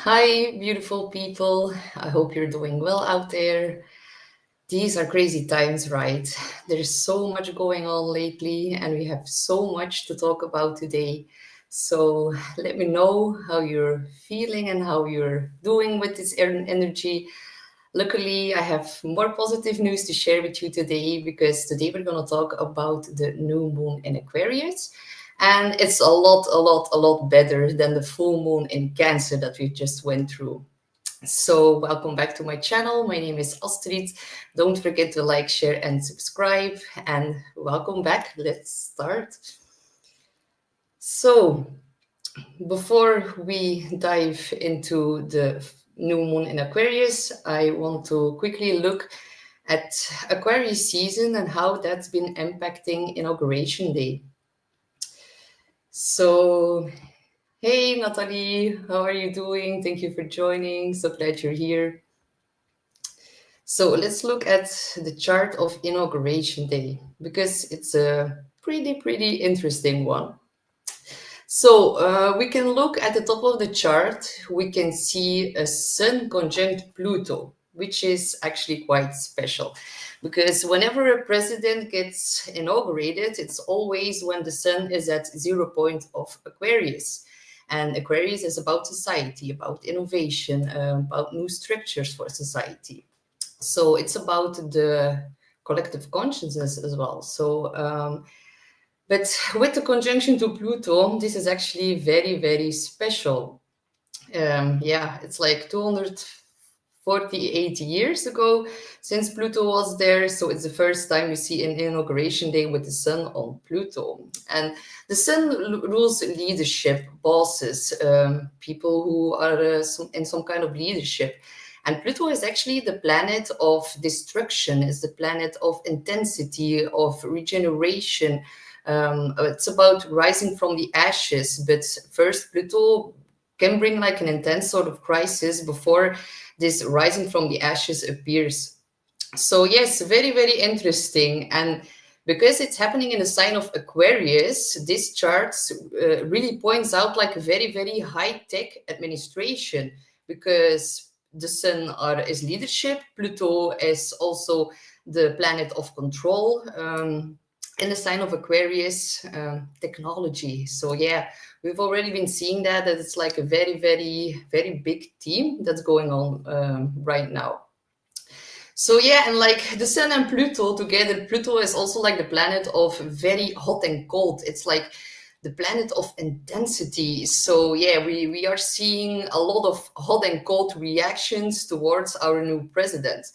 Hi, beautiful people. I hope you're doing well out there. These are crazy times, right? There's so much going on lately, and we have so much to talk about today. So let me know how you're feeling and how you're doing with this energy. Luckily, I have more positive news to share with you today because today we're going to talk about the new moon in Aquarius. And it's a lot better than the full moon in Cancer that we just went through. So, welcome back to my channel. My name is Astrid. Don't forget to like, share, and subscribe. And welcome back. Let's start. So, before we dive into the new moon in Aquarius, I want to quickly look at Aquarius season and how that's been impacting Inauguration Day. So, hey Natalie, how are you doing? Thank you for joining. So glad you're here. So let's look at the chart of Inauguration Day because it's a pretty interesting one. So we can look at the top of the chart. We can see a Sun conjunct Pluto, which is actually quite special because whenever a president gets inaugurated, it's always when the Sun is at 0 point of Aquarius. And Aquarius is about society, about innovation, about new structures for society. So it's about the collective consciousness as well. But with the conjunction to Pluto, this is actually very special. Yeah, it's like 248 years ago since Pluto was there. So it's the first time we see an inauguration day with the Sun on Pluto. And the Sun rules leadership, bosses, people who are in some kind of leadership. And Pluto is actually the planet of destruction, is the planet of intensity, of regeneration. It's about rising from the ashes. But first, Pluto can bring like an intense sort of crisis before this rising from the ashes appears. So yes, very interesting. And because it's happening in the sign of Aquarius, this chart really points out like a very high-tech administration because the Sun is leadership, Pluto is also the planet of control. In the sign of Aquarius, technology. So yeah, we've already been seeing that it's like a very big team that's going on right now. So yeah, and like the Sun and Pluto together, Pluto is also like the planet of very hot and cold. It's like the planet of intensity. So yeah, we are seeing a lot of hot and cold reactions towards our new president.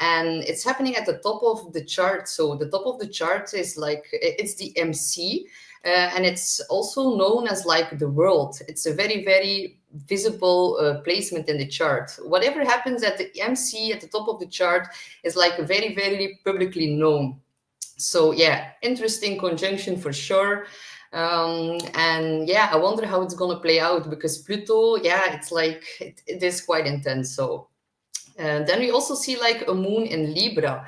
And it's happening at the top of the chart. So the top of the chart is like, it's the MC, and it's also known as like the world. It's a very visible placement in the chart. Whatever happens at the MC at the top of the chart is like very publicly known. So yeah, interesting conjunction for sure. And yeah, I wonder how it's gonna play out because Pluto, yeah, it's like it is quite intense. So then we also see like a moon in Libra.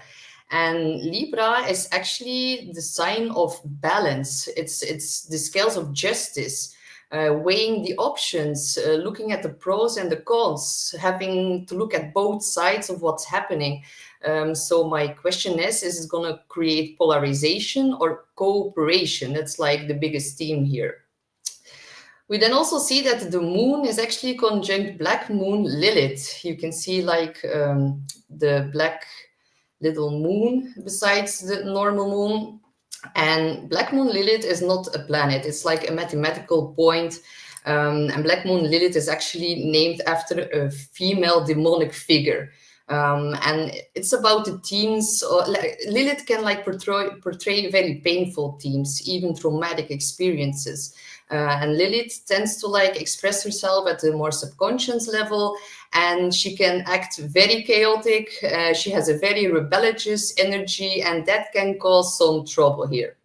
And Libra is actually the sign of balance. It's the scales of justice, weighing the options, looking at the pros and the cons, having to look at both sides of what's happening. So my question is it going to create polarization or cooperation? That's like the biggest theme here. We then also see that the moon is actually conjunct black moon Lilith. You can see like the black little moon besides the normal moon. And black moon Lilith is not a planet. It's like a mathematical point. And black moon Lilith is actually named after a female demonic figure. And it's about the themes. Lilith can like portray very painful themes, even traumatic experiences. And Lilith tends to like express herself at a more subconscious level, and she can act very chaotic. She has a very rebellious energy, and that can cause some trouble here.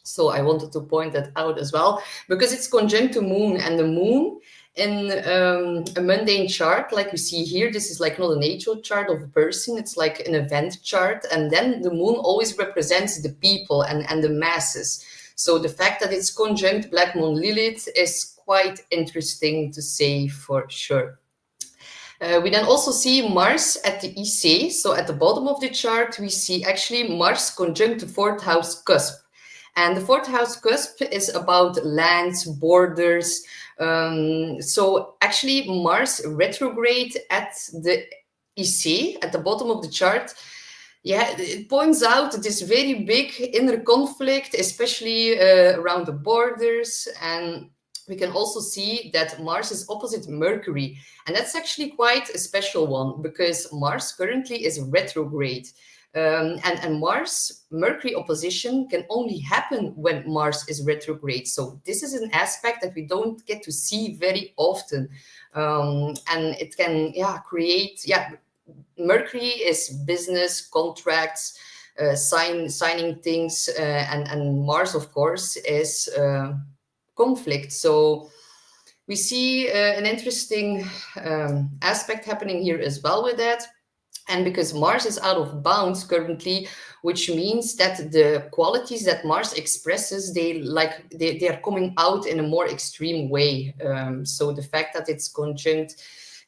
So I wanted to point that out as well because it's conjunct to moon, and the moon in a mundane chart like we see here, this is like not a natal chart of a person, it's like an event chart, and then the moon always represents the people and the masses. So the fact that it's conjunct black moon Lilith is quite interesting to say for sure. We then also see Mars at the IC. So at the bottom of the chart, we see actually Mars conjunct the fourth house cusp. And the fourth house cusp is about lands, borders. So actually Mars retrograde at the IC, at the bottom of the chart, yeah, it points out this very big inner conflict, especially around the borders. And we can also see that Mars is opposite Mercury. And that's actually quite a special one because Mars currently is retrograde. And Mars Mercury opposition can only happen when Mars is retrograde. So this is an aspect that we don't get to see very often. And it can, create, Mercury is business, contracts, signing things, and Mars, of course, is conflict. So we see an interesting aspect happening here as well with that. And because Mars is out of bounds currently, which means that the qualities that Mars expresses, they are coming out in a more extreme way. So the fact that it's conjunct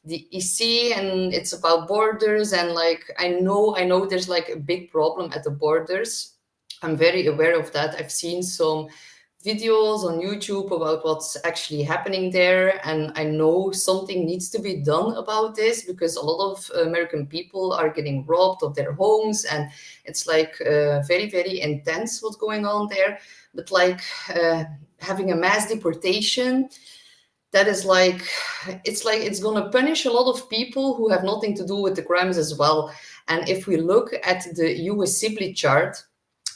the EC and it's about borders, and like I know there's like a big problem at the borders. I'm very aware of that. I've seen some videos on YouTube about what's actually happening there, and I know something needs to be done about this because a lot of American people are getting robbed of their homes, and it's like very, very intense what's going on there. But like having a mass deportation, that is like it's going to punish a lot of people who have nothing to do with the crimes as well. And if we look at the US SIBLY chart,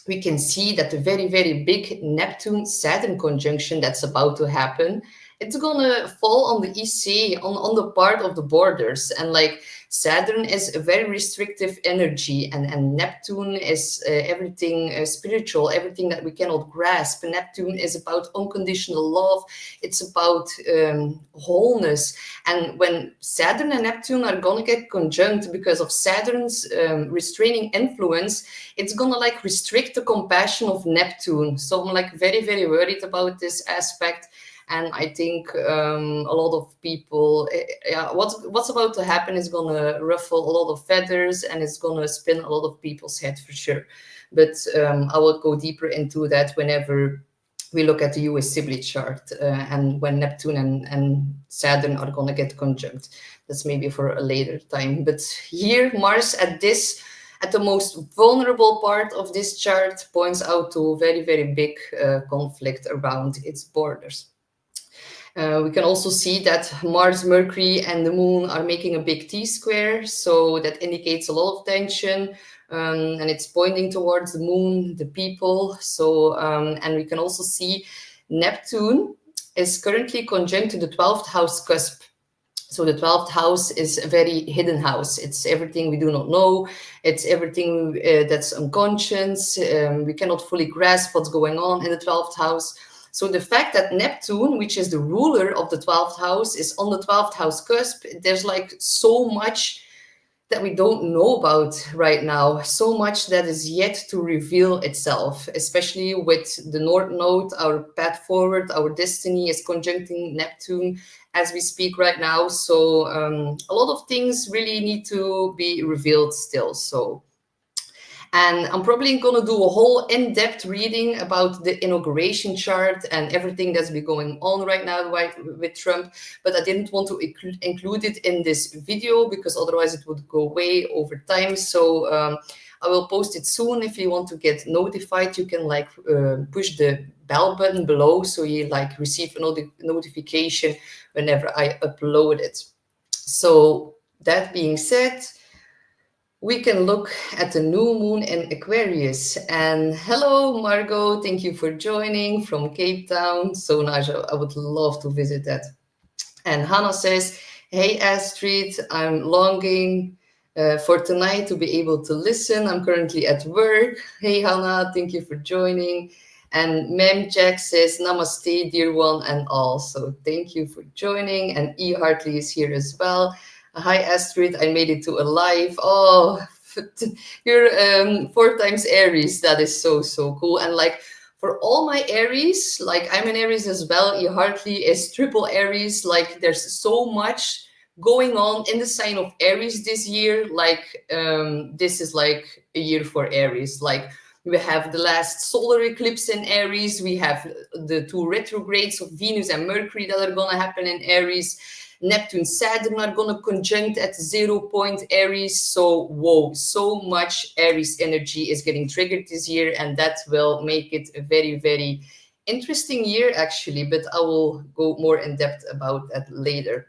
we can see that the very, very big Neptune-Saturn conjunction that's about to happen, it's gonna fall on the EC, on the part of the borders. And like Saturn is a very restrictive energy, and Neptune is everything spiritual, everything that we cannot grasp. Neptune is about unconditional love. It's about wholeness. And when Saturn and Neptune are gonna get conjunct because of Saturn's restraining influence, it's gonna like restrict the compassion of Neptune. So I'm like very, very worried about this aspect. And I think a lot of people, what's about to happen is going to ruffle a lot of feathers, and it's going to spin a lot of people's head for sure. But I will go deeper into that whenever we look at the US SIBLY chart and when Neptune and Saturn are going to get conjunct. That's maybe for a later time. But here, Mars at the most vulnerable part of this chart points out to very, very big conflict around its borders. We can also see that Mars, Mercury, and the Moon are making a big T-square, so that indicates a lot of tension, and it's pointing towards the Moon, the people. So, and we can also see Neptune is currently conjunct to the 12th house cusp. So the 12th house is a very hidden house. It's everything we do not know. It's everything that's unconscious. We cannot fully grasp what's going on in the 12th house. So the fact that Neptune, which is the ruler of the 12th house, is on the 12th house cusp, there's like so much that we don't know about right now, so much that is yet to reveal itself, especially with the North Node, our path forward, our destiny is conjuncting Neptune as we speak right now. So a lot of things really need to be revealed still. So. And I'm probably going to do a whole in-depth reading about the inauguration chart and everything that's been going on right now with Trump. But I didn't want to include it in this video because otherwise it would go way over time. So I will post it soon. If you want to get notified, you can like push the bell button below so you like receive a notification whenever I upload it. So that being said, we can look at the new moon in Aquarius. And hello, Margot. Thank you for joining from Cape Town. So nice. I would love to visit that. And Hannah says, hey, Astrid, I'm longing for tonight to be able to listen. I'm currently at work. Hey, Hannah, thank you for joining. And Mem Jack says, namaste, dear one and all. So thank you for joining. And E. Hartley is here as well. Hi, Astrid. I made it to a live. Oh, you're 4 times Aries. That is so, so cool. And like for all my Aries, like I'm an Aries as well. E. Hartley is triple Aries. Like there's so much going on in the sign of Aries this year. Like this is like a year for Aries. Like we have the last solar eclipse in Aries. We have the 2 retrogrades of Venus and Mercury that are going to happen in Aries. Neptune, Saturn are going to conjunct at 0 point Aries. So, whoa, so much Aries energy is getting triggered this year, and that will make it a very, very interesting year, actually. But I will go more in depth about that later.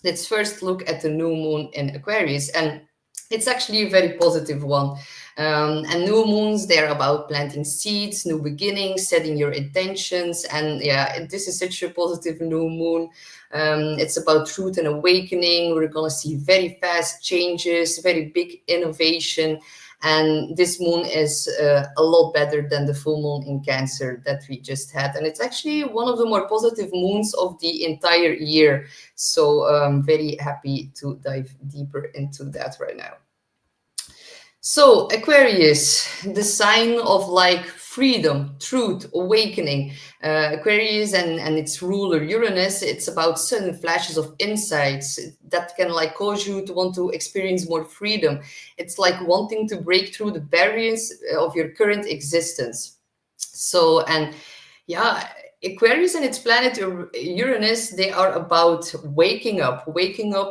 Let's first look at the new moon in Aquarius, and it's actually a very positive one. And new moons, they're about planting seeds, new beginnings, setting your intentions. And yeah, this is such a positive new moon. It's about truth and awakening. We're going to see very fast changes, very big innovation. And this moon is a lot better than the full moon in Cancer that we just had. And it's actually one of the more positive moons of the entire year. So I'm very happy to dive deeper into that right now. So Aquarius, the sign of like freedom, truth, awakening. Aquarius and its ruler Uranus, it's about sudden flashes of insights that can like cause you to want to experience more freedom. It's like wanting to break through the barriers of your current existence. So, and yeah, Aquarius and its planet Uranus, they are about waking up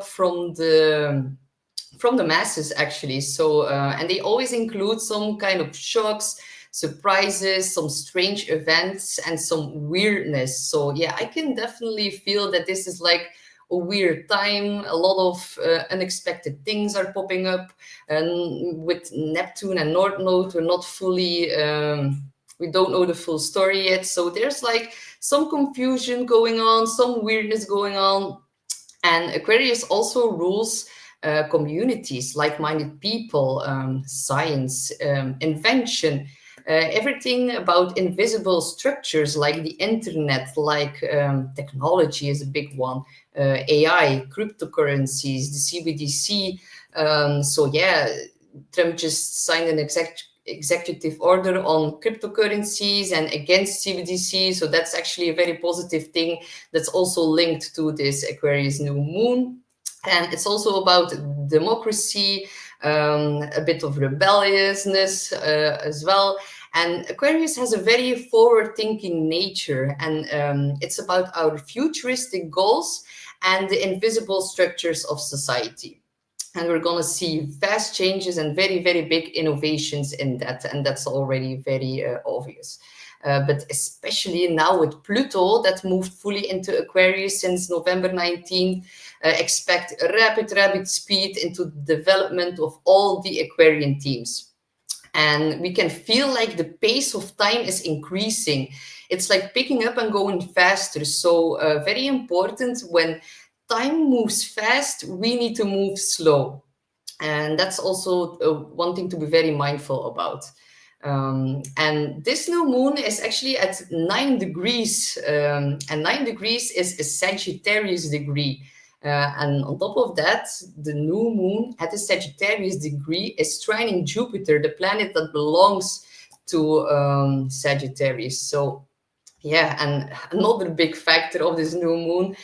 from the masses, actually. So and they always include some kind of shocks, surprises, some strange events, and some weirdness. So yeah, I can definitely feel that this is like a weird time. A lot of unexpected things are popping up, and with Neptune and North Node, we're not fully we don't know the full story yet. So there's like some confusion going on, some weirdness going on. And Aquarius also rules communities, like-minded people, science, invention, everything about invisible structures like the internet, like technology is a big one, AI, cryptocurrencies, the CBDC. So yeah, Trump just signed an executive order on cryptocurrencies and against CBDC. So that's actually a very positive thing that's also linked to this Aquarius new moon. And it's also about democracy, a bit of rebelliousness as well. And Aquarius has a very forward-thinking nature, and it's about our futuristic goals and the invisible structures of society. And we're going to see fast changes and very, very big innovations in that, and that's already very obvious. But especially now with Pluto that moved fully into Aquarius since November 19, expect rapid speed into the development of all the Aquarian teams. And we can feel like the pace of time is increasing. It's like picking up and going faster. So very important, when time moves fast, we need to move slow. And that's also one thing to be very mindful about. And this new moon is actually at 9 degrees, and 9 degrees is a Sagittarius degree. And on top of that, the new moon at the Sagittarius degree is trining Jupiter, the planet that belongs to Sagittarius. So yeah, and another big factor of this new moon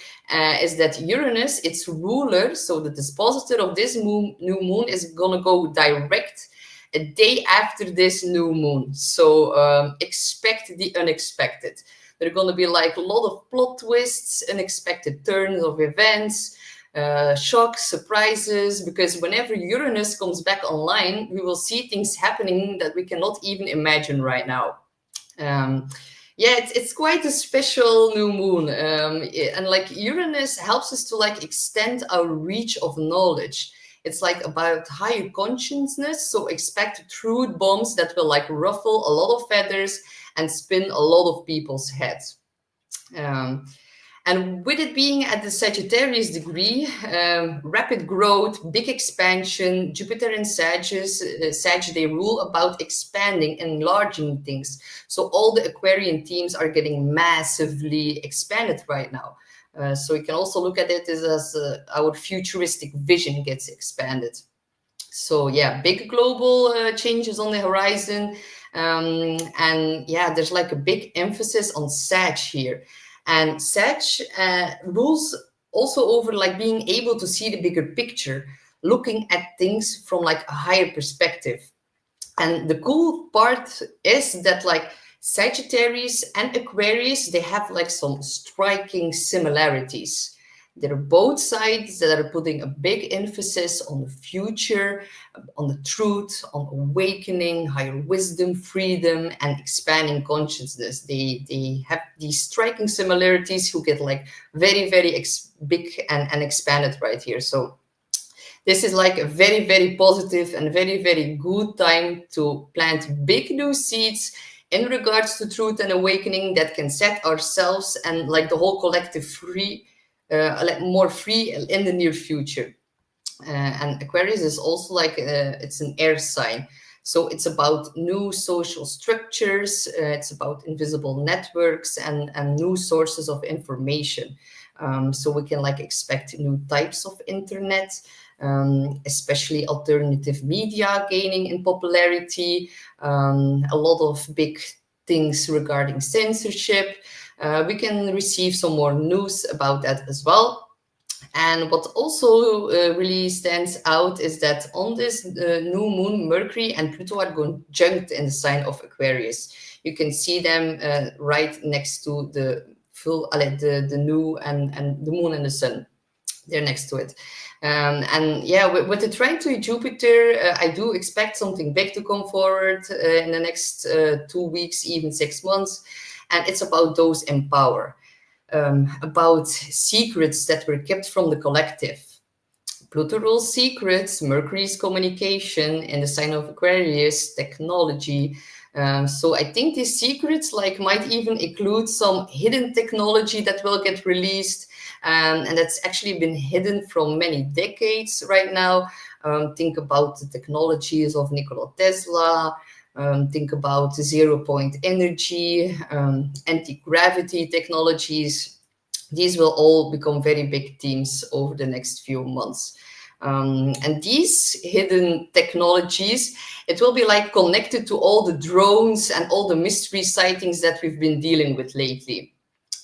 is that Uranus, its ruler, so the dispositor of this new moon, is going to go direct a day after this new moon. So expect the unexpected. There are going to be like a lot of plot twists, unexpected turns of events, shocks, surprises, because whenever Uranus comes back online, we will see things happening that we cannot even imagine right now. Yeah, it's quite a special new moon, and like Uranus helps us to like extend our reach of knowledge. It's like about higher consciousness, so expect truth bombs that will like ruffle a lot of feathers and spin a lot of people's heads. And with it being at the Sagittarius degree, rapid growth, big expansion, Jupiter and Sag, they rule about expanding, enlarging things. So all the Aquarian teams are getting massively expanded right now. So you can also look at it as our futuristic vision gets expanded. So yeah, big global changes on the horizon. And yeah, there's like a big emphasis on Sag here. And Sag rules also over like being able to see the bigger picture, looking at things from like a higher perspective. And the cool part is that like Sagittarius and Aquarius, they have like some striking similarities. They're both sides that are putting a big emphasis on the future, on the truth, on awakening, higher wisdom, freedom, and expanding consciousness. They have these striking similarities who get like very, very big and expanded right here. So this is like a very, very positive and very, very good time to plant big new seeds in regards to truth and awakening that can set ourselves and like the whole collective free, like more free in the near future. And Aquarius is also like, it's an air sign. So it's about new social structures, it's about invisible networks and new sources of information. So we can like expect new types of internet, especially alternative media gaining in popularity, a lot of big things regarding censorship. We can receive some more news about that as well. And what also really stands out is that on this new moon, Mercury and Pluto are conjunct in the sign of Aquarius. You can see them right next to the full, the new and the moon and the sun. They're next to it. And yeah, with the trine to Jupiter, I do expect something big to come forward in the next 2 weeks, even 6 months. And it's about those in power. About secrets that were kept from the collective. Pluto rules secrets, Mercury's communication, in the sign of Aquarius, technology. So I think these secrets like might even include some hidden technology that will get released, and that's actually been hidden from many decades right now. Think about the technologies of Nikola Tesla. Think about zero-point energy, anti-gravity technologies. These will all become very big themes over the next few months. And these hidden technologies, it will be like connected to all the drones and all the mystery sightings that we've been dealing with lately.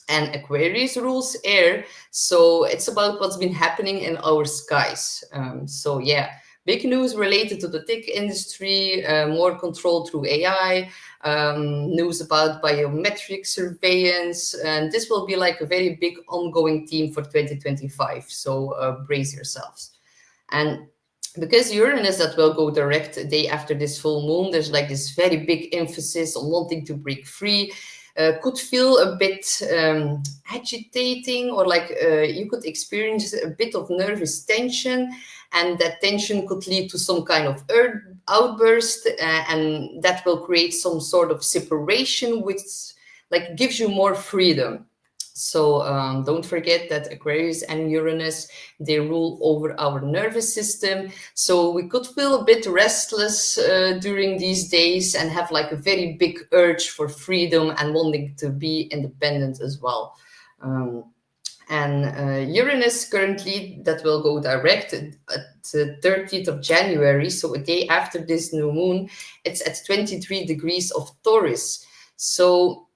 And Aquarius rules air, so it's about what's been happening in our skies. So yeah, big news related to the tech industry, more control through AI, news about biometric surveillance, and this will be like a very big ongoing theme for 2025, so brace yourselves. And because Uranus that will go direct a day after this full moon, there's like this very big emphasis on wanting to break free. Could feel a bit agitating, or like you could experience a bit of nervous tension, and that tension could lead to some kind of outburst, and that will create some sort of separation, which like gives you more freedom. So don't forget that Aquarius and Uranus, they rule over our nervous system. So we could feel a bit restless during these days and have like a very big urge for freedom and wanting to be independent as well. And Uranus currently, that will go direct at the 30th of January. So a day after this new moon, it's at 23 degrees of Taurus. So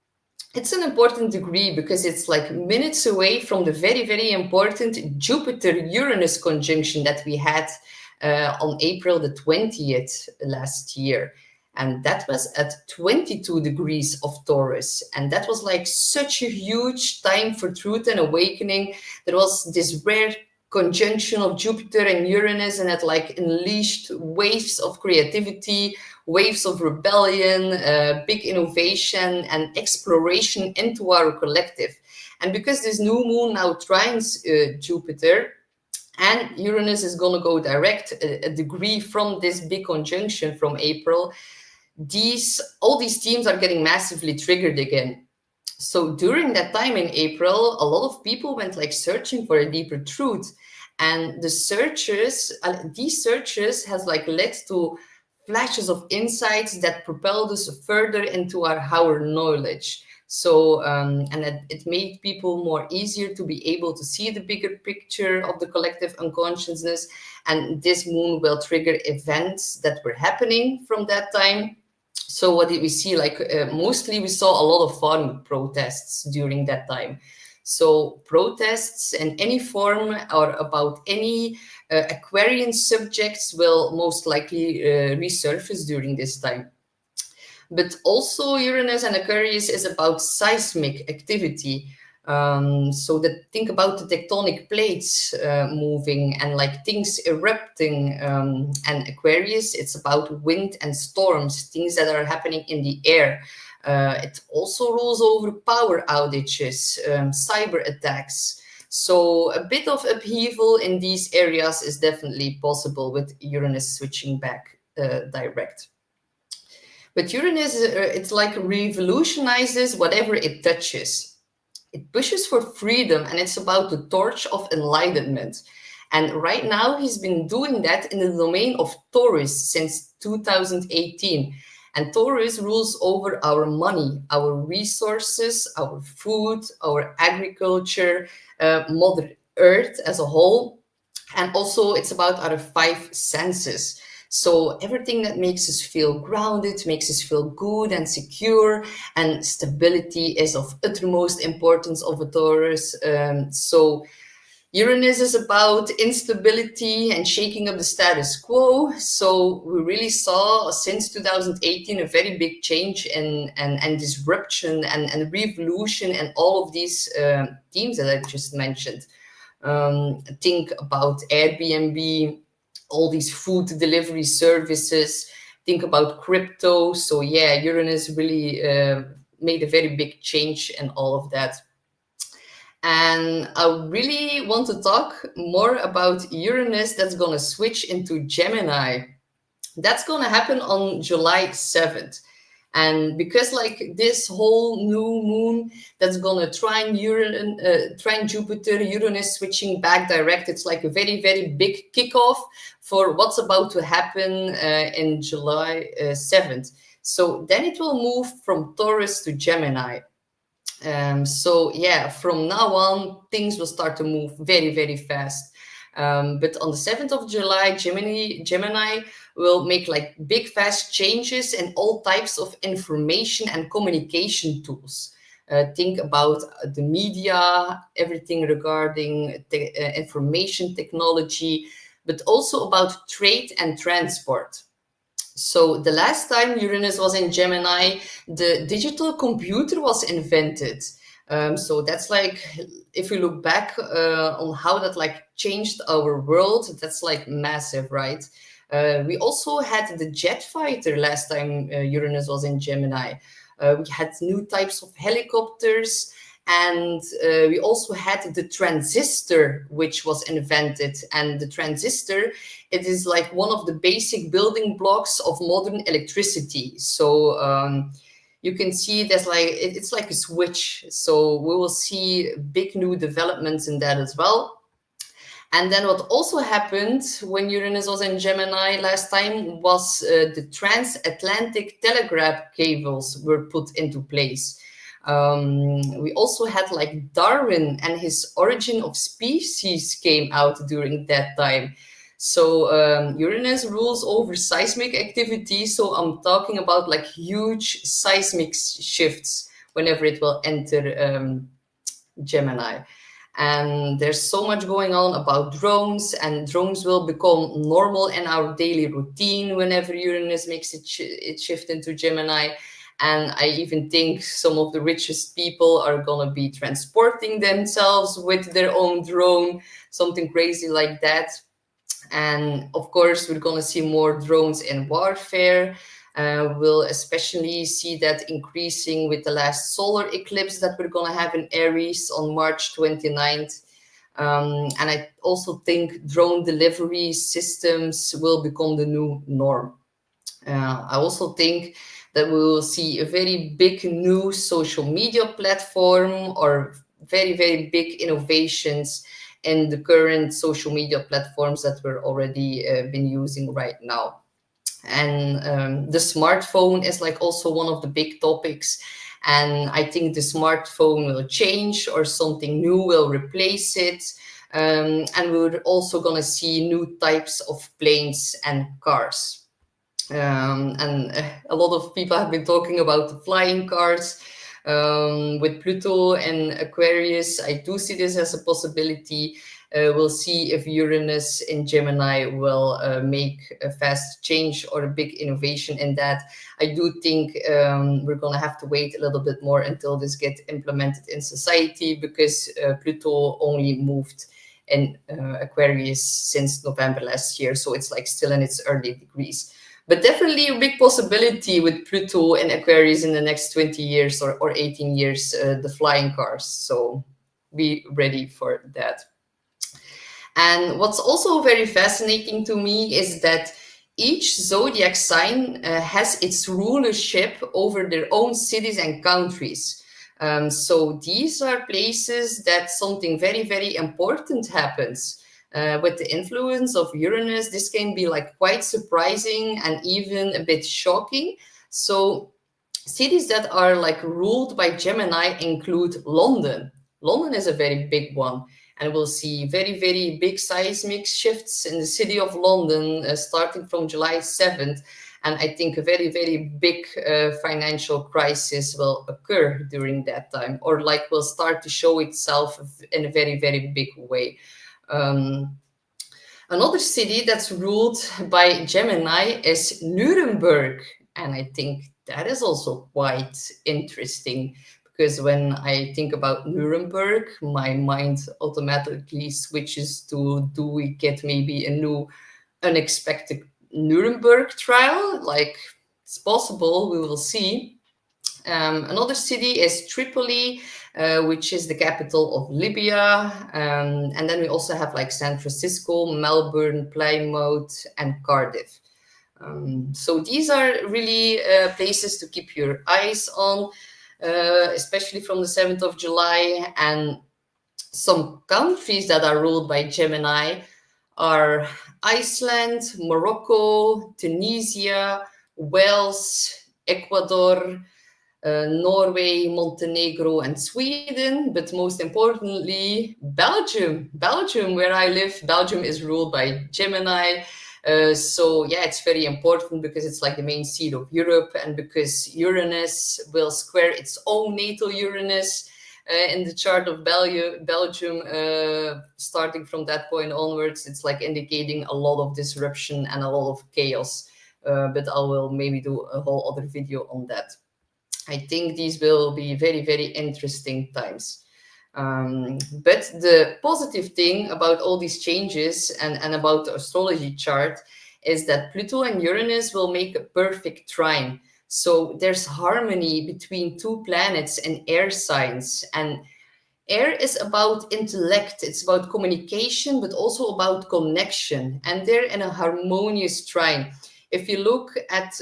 it's an important degree because it's like minutes away from the very, very important Jupiter-Uranus conjunction that we had on April the 20th last year. And that was at 22 degrees of Taurus. And that was like such a huge time for truth and awakening. There was this rare conjunction of Jupiter and Uranus, and it like unleashed waves of creativity, waves of rebellion, big innovation and exploration into our collective. And because this new moon now trines Jupiter, and Uranus is going to go direct a degree from this big conjunction from April, all these themes are getting massively triggered again. So during that time in April, a lot of people went like searching for a deeper truth. And these searches has like led to flashes of insights that propelled us further into our higher knowledge. So, and it made people more easier to be able to see the bigger picture of the collective unconsciousness. And this moon will trigger events that were happening from that time. So what did we see? Like mostly we saw a lot of farm protests during that time. So protests in any form or about any Aquarian subjects will most likely resurface during this time. But also Uranus and Aquarius is about seismic activity. So that think about the tectonic plates moving and like things erupting. And Aquarius, it's about wind and storms, things that are happening in the air. It also rules over power outages, cyber attacks. So a bit of upheaval in these areas is definitely possible with Uranus switching back direct. But Uranus, it's like revolutionizes whatever it touches. It pushes for freedom, and it's about the torch of enlightenment. And right now, he's been doing that in the domain of Taurus since 2018. And Taurus rules over our money, our resources, our food, our agriculture, Mother Earth as a whole. And also, it's about our five senses. So everything that makes us feel grounded, makes us feel good and secure, and stability is of utmost importance of a Taurus. So Uranus is about instability and shaking up the status quo. So we really saw since 2018 a very big change and disruption and revolution and all of these themes that I just mentioned. Think about Airbnb, all these food delivery services, think about crypto. So yeah, Uranus really made a very big change in all of that. And I really want to talk more about Uranus that's going to switch into Gemini. That's going to happen on July 7th. And because like this whole new moon that's gonna trine Jupiter, Uranus switching back direct, it's like a very, very big kickoff for what's about to happen in July 7th. So then it will move from Taurus to Gemini. So yeah, from now on, things will start to move very, very fast. But on the 7th of July, Gemini will make like big, fast changes in all types of information and communication tools. Think about the media, everything regarding information technology, but also about trade and transport. So the last time Uranus was in Gemini, the digital computer was invented. So that's like, if we look back on how that like changed our world, that's like massive, right? We also had the jet fighter last time Uranus was in Gemini. We had new types of helicopters, and we also had the transistor, which was invented. And the transistor, it is like one of the basic building blocks of modern electricity. So you can see there's like, it's like a switch. So we will see big new developments in that as well. And then what also happened when Uranus was in Gemini last time was the transatlantic telegraph cables were put into place. We also had like Darwin and his Origin of Species came out during that time. So Uranus rules over seismic activity. So I'm talking about like huge seismic shifts whenever it will enter Gemini. And there's so much going on about drones, and drones will become normal in our daily routine whenever Uranus makes it shift into Gemini. And I even think some of the richest people are going to be transporting themselves with their own drone, something crazy like that. And of course, we're going to see more drones in warfare. We'll especially see that increasing with the last solar eclipse that we're going to have in Aries on March 29th. And I also think drone delivery systems will become the new norm. I also think that we will see a very big new social media platform, or very, very big innovations in the current social media platforms that we're already been using right now. And the smartphone is like also one of the big topics. And I think the smartphone will change, or something new will replace it. And we're also going to see new types of planes and cars. And a lot of people have been talking about the flying cars. With Pluto and Aquarius, I do see this as a possibility. We'll see if Uranus in Gemini will make a fast change or a big innovation in that. I do think we're going to have to wait a little bit more until this gets implemented in society, because Pluto only moved in Aquarius since November last year. So it's like still in its early degrees. But definitely a big possibility with Pluto and Aquarius in the next 20 years or 18 years, the flying cars. So be ready for that. And what's also very fascinating to me is that each zodiac sign has its rulership over their own cities and countries. So these are places that something very, very important happens. With the influence of Uranus, this can be like quite surprising and even a bit shocking. So cities that are like ruled by Gemini include London. London is a very big one, and we'll see very, very big seismic shifts in the city of London starting from July 7th. And I think a very, very big financial crisis will occur during that time, or like will start to show itself in a very, very big way. Another city that's ruled by Gemini is Nuremberg. And I think that is also quite interesting, because when I think about Nuremberg, my mind automatically switches to, do we get maybe a new unexpected Nuremberg trial? Like, it's possible, we will see. Another city is Tripoli, which is the capital of Libya. And then we also have like San Francisco, Melbourne, Plymouth, and Cardiff. So these are really places to keep your eyes on, especially from the 7th of July. And some countries that are ruled by Gemini are Iceland, Morocco, Tunisia, Wales, Ecuador, Norway, Montenegro, and Sweden. But most importantly, Belgium. Belgium, where I live, Belgium is ruled by Gemini. So yeah, it's very important because it's like the main seat of Europe, and because Uranus will square its own natal Uranus in the chart of Belgium, starting from that point onwards, it's like indicating a lot of disruption and a lot of chaos. But I will maybe do a whole other video on that. I think these will be very, very interesting times. But the positive thing about all these changes and about the astrology chart is that Pluto and Uranus will make a perfect trine. So there's harmony between two planets and air signs. And air is about intellect, it's about communication, but also about connection. And they're in a harmonious trine. If you look at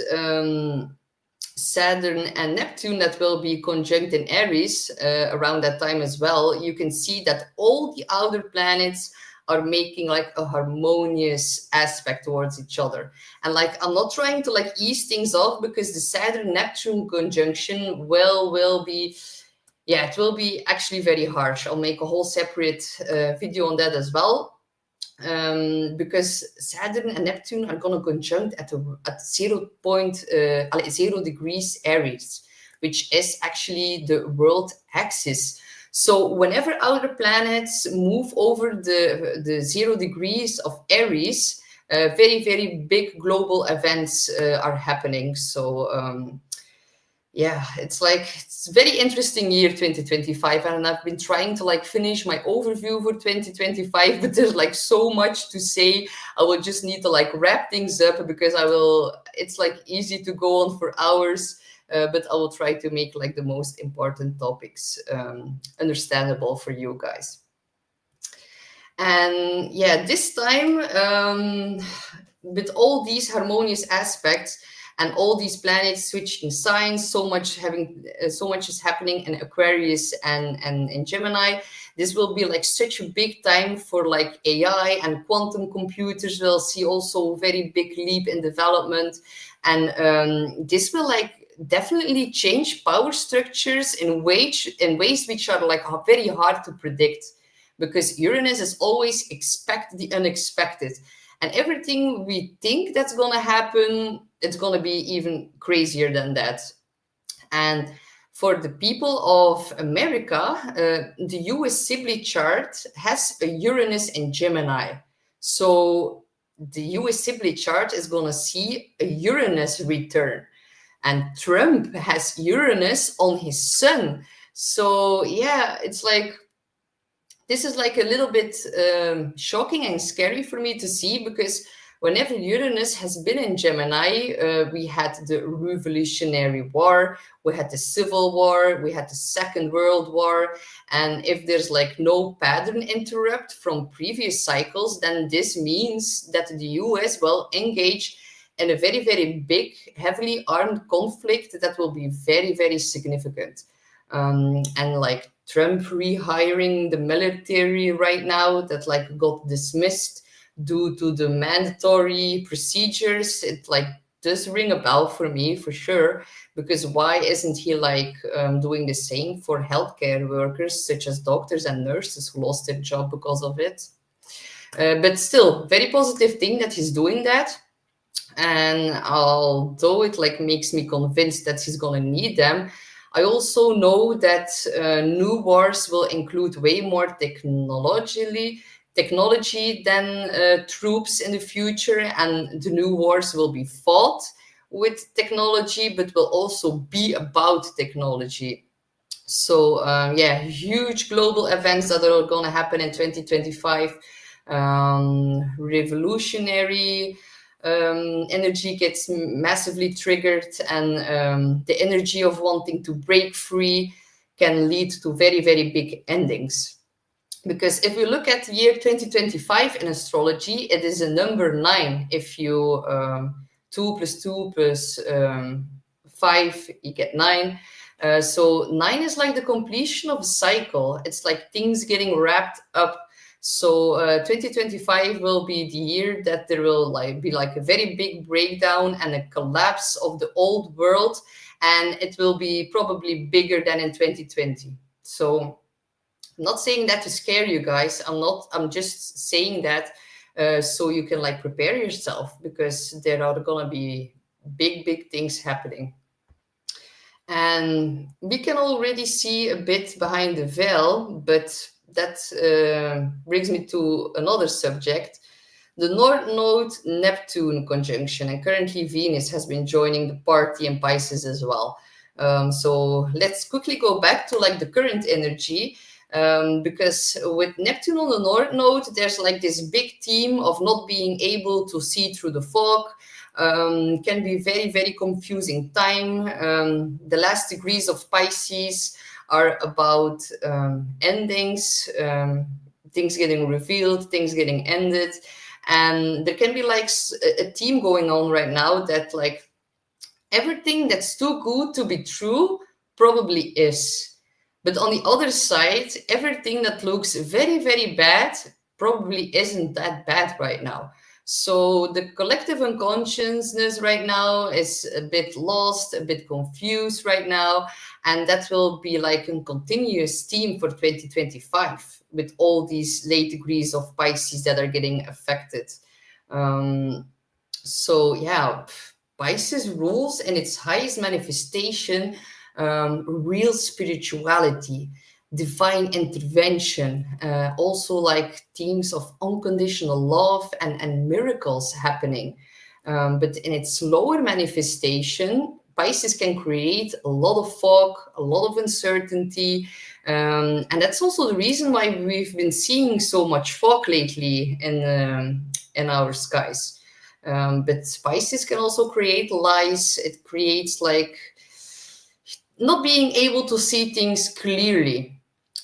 Saturn and Neptune that will be conjunct in Aries around that time as well, you can see that all the outer planets are making like a harmonious aspect towards each other. And like, I'm not trying to like ease things off, because the Saturn-Neptune conjunction will be, yeah, it will be actually very harsh. I'll make a whole separate video on that as well. Because Saturn and Neptune are going to conjunct at 0 degrees Aries, which is actually the world axis. So whenever outer planets move over the 0 degrees of Aries, very, very big global events are happening. So yeah, it's a very interesting year, 2025, and I've been trying to like finish my overview for 2025, but there's like so much to say. I will just need to like wrap things up, because it's like easy to go on for hours, but I will try to make like the most important topics understandable for you guys. And yeah, this time, with all these harmonious aspects and all these planets switching signs, so much is happening in Aquarius and in Gemini. This will be like such a big time for like AI and quantum computers. We'll see also a very big leap in development, and this will like definitely change power structures in ways which are like very hard to predict, because Uranus is always expect the unexpected. And everything we think that's going to happen, it's going to be even crazier than that. And For the people of America, the US Sibley chart has a Uranus in Gemini. So the US Sibley chart is going to see a Uranus return. And Trump has Uranus on his sun. So yeah, it's like, this is like a little bit shocking and scary for me to see, because whenever Uranus has been in Gemini, we had the Revolutionary War, we had the Civil War, we had the Second World War. And if there's like no pattern interrupt from previous cycles, then this means that the US will engage in a very, very big, heavily armed conflict that will be very, very significant. And like Trump rehiring the military right now that like got dismissed due to the mandatory procedures, it like does ring a bell for me for sure, because why isn't he like doing the same for healthcare workers such as doctors and nurses who lost their job because of it? But still, very positive thing that he's doing that. And although it like makes me convinced that he's gonna need them, I also know that new wars will include way more technology than troops in the future, and the new wars will be fought with technology, but will also be about technology. So yeah, huge global events that are going to happen in 2025. Revolutionary energy gets massively triggered, and the energy of wanting to break free can lead to very, very big endings. Because if we look at the year 2025 in astrology, it is a number 9. If you 2 plus 2 plus 5, you get 9. So 9 is like the completion of a cycle. It's like things getting wrapped up. So 2025 will be the year that there will like be like a very big breakdown and a collapse of the old world, and it will be probably bigger than in 2020. So I'm not saying that to scare you guys. I'm just saying that so you can like prepare yourself, because there are gonna be big, big things happening. And we can already see a bit behind the veil, but that brings me to another subject. The North Node Neptune conjunction, and currently Venus has been joining the party in Pisces as well. So let's quickly go back to like the current energy, because with Neptune on the North Node, there's like this big theme of not being able to see through the fog. Can be very, very confusing time. The last degrees of Pisces are about endings, things getting revealed, things getting ended. And there can be like a theme going on right now that like everything that's too good to be true probably is. But on the other side, everything that looks very, very bad probably isn't that bad right now. So the collective unconsciousness right now is a bit lost, a bit confused right now. And that will be like a continuous theme for 2025 with all these late degrees of Pisces that are getting affected. So yeah, Pisces rules in its highest manifestation, real spirituality, divine intervention, also like themes of unconditional love and miracles happening. But in its lower manifestation, Pisces can create a lot of fog, a lot of uncertainty. And that's also the reason why we've been seeing so much fog lately in our skies. But Pisces can also create lies. It creates like not being able to see things clearly.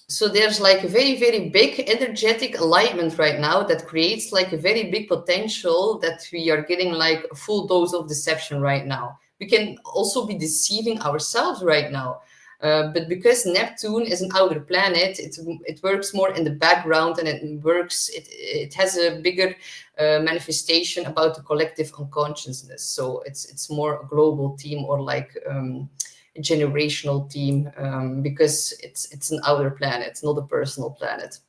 So there's like a very, very big energetic alignment right now that creates like a very big potential that we are getting like a full dose of deception right now. We can also be deceiving ourselves right now. But because Neptune is an outer planet, it works more in the background, and it has a bigger manifestation about the collective unconsciousness. So it's more a global theme, or like generational theme, because it's an outer planet, not a personal planet.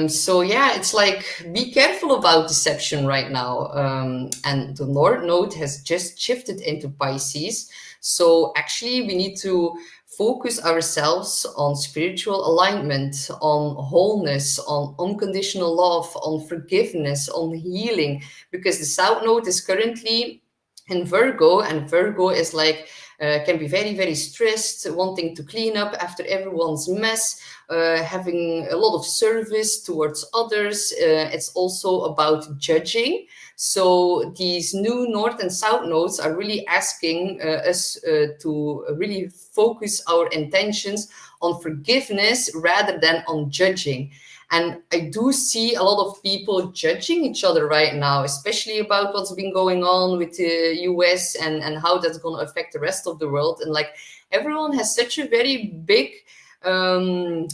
So yeah, it's like, be careful about deception right now. And the North Node has just shifted into Pisces. So actually, we need to focus ourselves on spiritual alignment, on wholeness, on unconditional love, on forgiveness, on healing, because the South Node is currently in Virgo, and Virgo is like, can be very, very stressed, wanting to clean up after everyone's mess, having a lot of service towards others. It's also about judging. So these new North and South nodes are really asking us to really focus our intentions on forgiveness rather than on judging. And I do see a lot of people judging each other right now, especially about what's been going on with the US, and how that's going to affect the rest of the world. And like, everyone has such a very big um,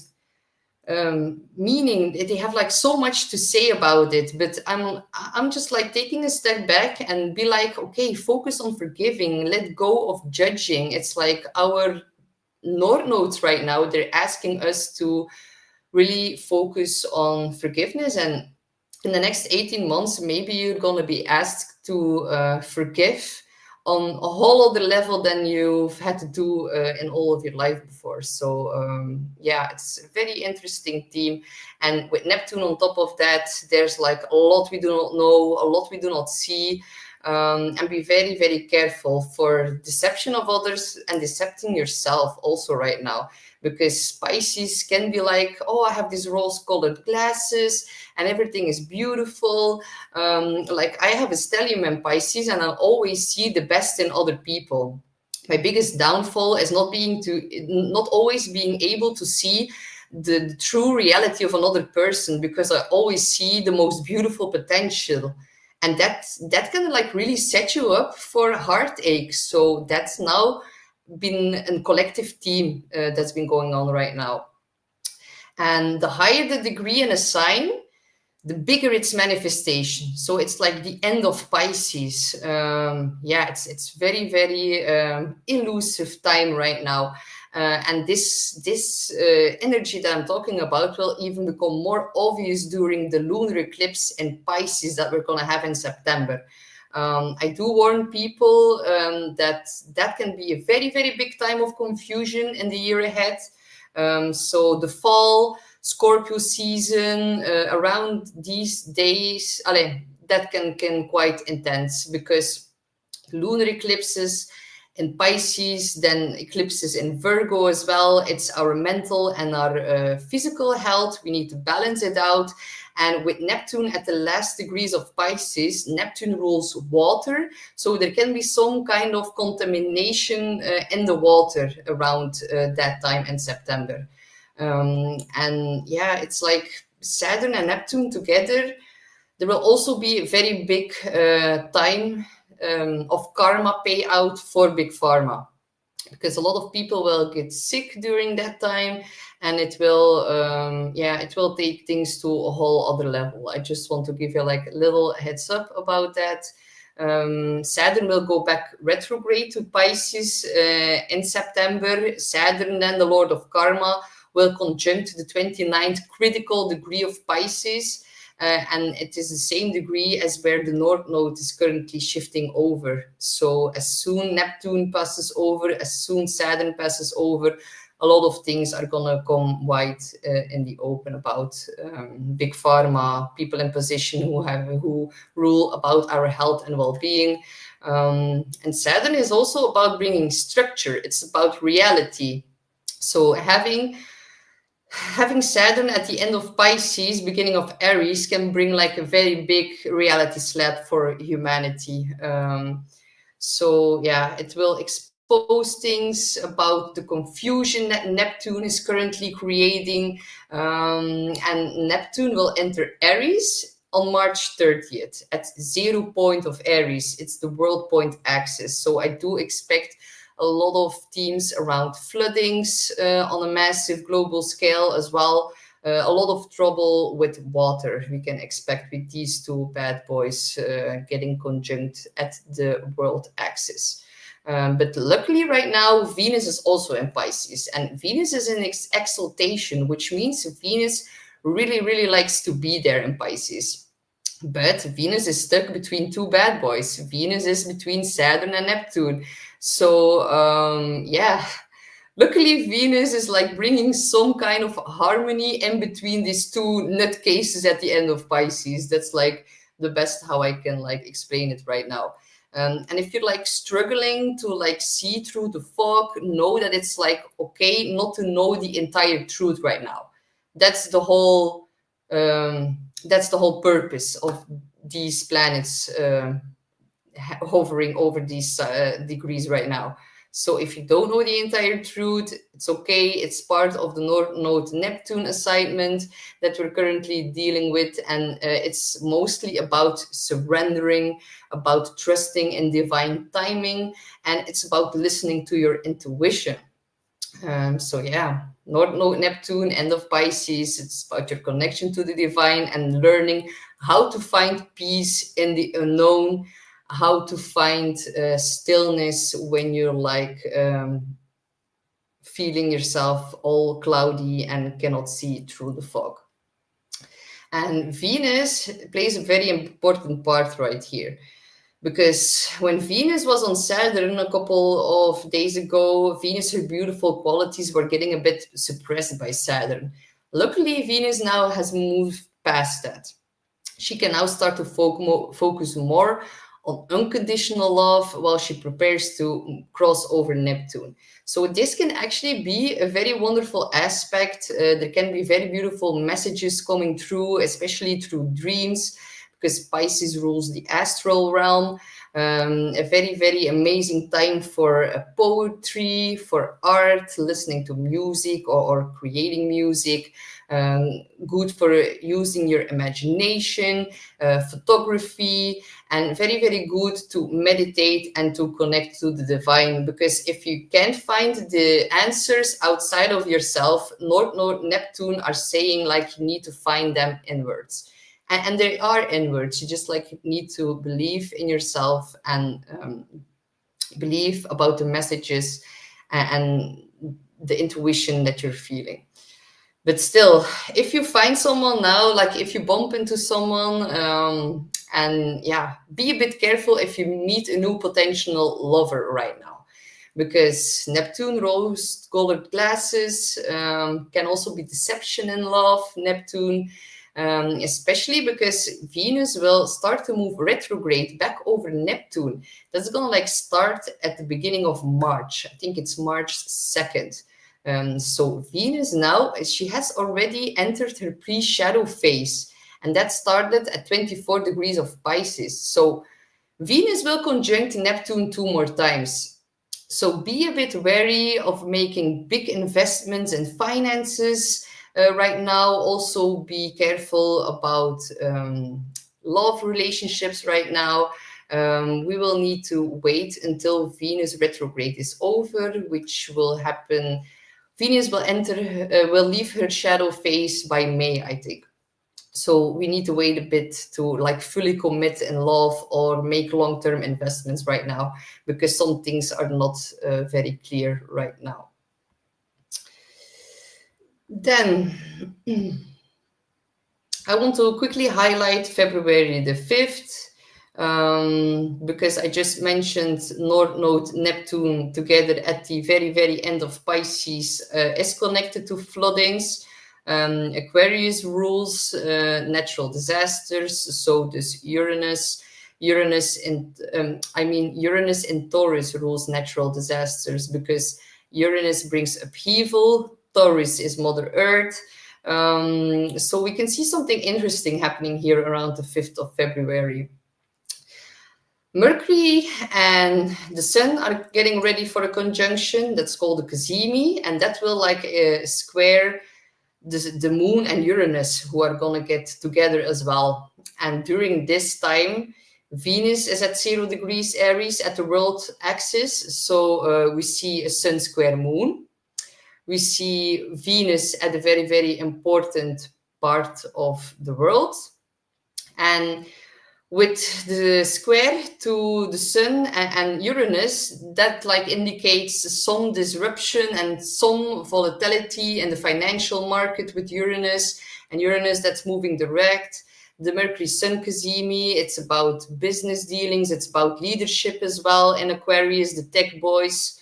meaning, they have like so much to say about it. But I'm just like taking a step back and be like, okay, focus on forgiving, let go of judging. It's like our North nodes right now, they're asking us to really focus on forgiveness. And in the next 18 months, maybe you're going to be asked to forgive on a whole other level than you've had to do in all of your life before. So yeah, it's a very interesting theme. And with Neptune on top of that, there's like a lot we do not know, a lot we do not see. And be very, very careful for deception of others and decepting yourself also right now, because Pisces can be like, oh, I have these rose-colored glasses and everything is beautiful. Like, I have a stellium in Pisces, and I always see the best in other people. My biggest downfall is not always being able to see the true reality of another person, because I always see the most beautiful potential. And that can like really set you up for heartache. So that's now been a collective theme that's been going on right now. And the higher the degree in a sign, the bigger its manifestation. So it's like the end of Pisces. Yeah, it's very, very elusive time right now. And this energy that I'm talking about will even become more obvious during the lunar eclipse in Pisces that we're going to have in September. I do warn people that that can be a very, very big time of confusion in the year ahead. So the fall, Scorpio season, around these days, that can quite intense, because lunar eclipses in Pisces, then eclipses in Virgo as well. It's our mental and our physical health. We need to balance it out. And with Neptune at the last degrees of Pisces, Neptune rules water. So there can be some kind of contamination in the water around that time in September. And yeah, it's like Saturn and Neptune together. There will also be a very big time of karma payout for big pharma, because a lot of people will get sick during that time, and it will take things to a whole other level. I just want to give you like a little heads up about that. Saturn will go back retrograde to Pisces in September. Saturn, then the Lord of Karma, will conjunct the 29th critical degree of Pisces. And it is the same degree as where the North Node is currently shifting over. So as soon Neptune passes over, as soon Saturn passes over, a lot of things are going to come wide in the open about big pharma, people in position who rule about our health and well-being. And Saturn is also about bringing structure. It's about reality. So having Saturn at the end of Pisces, beginning of Aries, can bring like a very big reality slap for humanity. So yeah, it will expose things about the confusion that Neptune is currently creating. And Neptune will enter Aries on March 30th at 0 point of Aries. It's the world point axis. So I do expect a lot of themes around floodings on a massive global scale as well. A lot of trouble with water we can expect with these two bad boys getting conjunct at the world axis. But luckily right now, Venus is also in Pisces, and Venus is in exaltation, which means Venus really likes to be there in Pisces. But Venus is stuck between two bad boys. Venus is between Saturn and Neptune. So, yeah, luckily Venus is like bringing some kind of harmony in between these two nutcases at the end of Pisces. That's like the best how I can like explain it right now. And if you're like struggling to like see through the fog, know that it's like okay not to know the entire truth right now. That's the whole purpose of these planets hovering over these degrees right now. So if you don't know the entire truth, it's okay. It's part of the North Node Neptune assignment that we're currently dealing with. And it's mostly about surrendering, about trusting in divine timing, and it's about listening to your intuition. So yeah, North Node Neptune, end of Pisces, it's about your connection to the divine and learning how to find peace in the unknown, how to find stillness when you're like feeling yourself all cloudy and cannot see through the fog. And Venus plays a very important part right here. Because when Venus was on Saturn a couple of days ago, Venus, her beautiful qualities were getting a bit suppressed by Saturn. Luckily, Venus now has moved past that. She can now start to focus more on unconditional love while she prepares to cross over Neptune. So this can actually be a very wonderful aspect. There can be very beautiful messages coming through, especially through dreams, because Pisces rules the astral realm. A very amazing time for poetry, for art, listening to music or creating music. Good for using your imagination, photography, and very good to meditate and to connect to the divine. Because if you can't find the answers outside of yourself, North Node Neptune are saying like you need to find them inwards. And they are inwards. You just like need to believe in yourself and believe about the messages and the intuition that you're feeling. But still, if you find someone now, like if you bump into someone, and yeah, be a bit careful if you meet a new potential lover right now, because Neptune, rose-colored glasses, can also be deception in love. Neptune, especially because Venus will start to move retrograde back over Neptune. That's gonna like start at the beginning of March. I think it's March 2nd. So Venus now, she has already entered her pre-shadow phase, and that started at 24 degrees of Pisces. So Venus will conjunct Neptune 2 more times. So be a bit wary of making big investments in finances right now. Also be careful about love relationships right now. We will need to wait until Venus retrograde is over, which will happen. Venus will leave her shadow phase by May, I think. So we need to wait a bit to like fully commit in love or make long-term investments right now, because some things are not very clear right now. Then I want to quickly highlight February the 5th, because I just mentioned North Node Neptune together at the very end of Pisces is connected to floodings. Aquarius rules natural disasters, so does Uranus. Uranus in Taurus rules natural disasters, because Uranus brings upheaval, Taurus is Mother Earth. So we can see something interesting happening here around the 5th of February. Mercury and the Sun are getting ready for a conjunction that's called the Gemini, and that will like square the Moon and Uranus, who are going to get together as well. And during this time, Venus is at 0 degrees Aries at the world axis, so we see a Sun square Moon. We see Venus at a very important part of the world. And with the square to the sun and Uranus, that like indicates some disruption and some volatility in the financial market with Uranus, and Uranus that's moving direct. The Mercury Sun Cazimi, it's about business dealings, it's about leadership as well in Aquarius, the tech boys.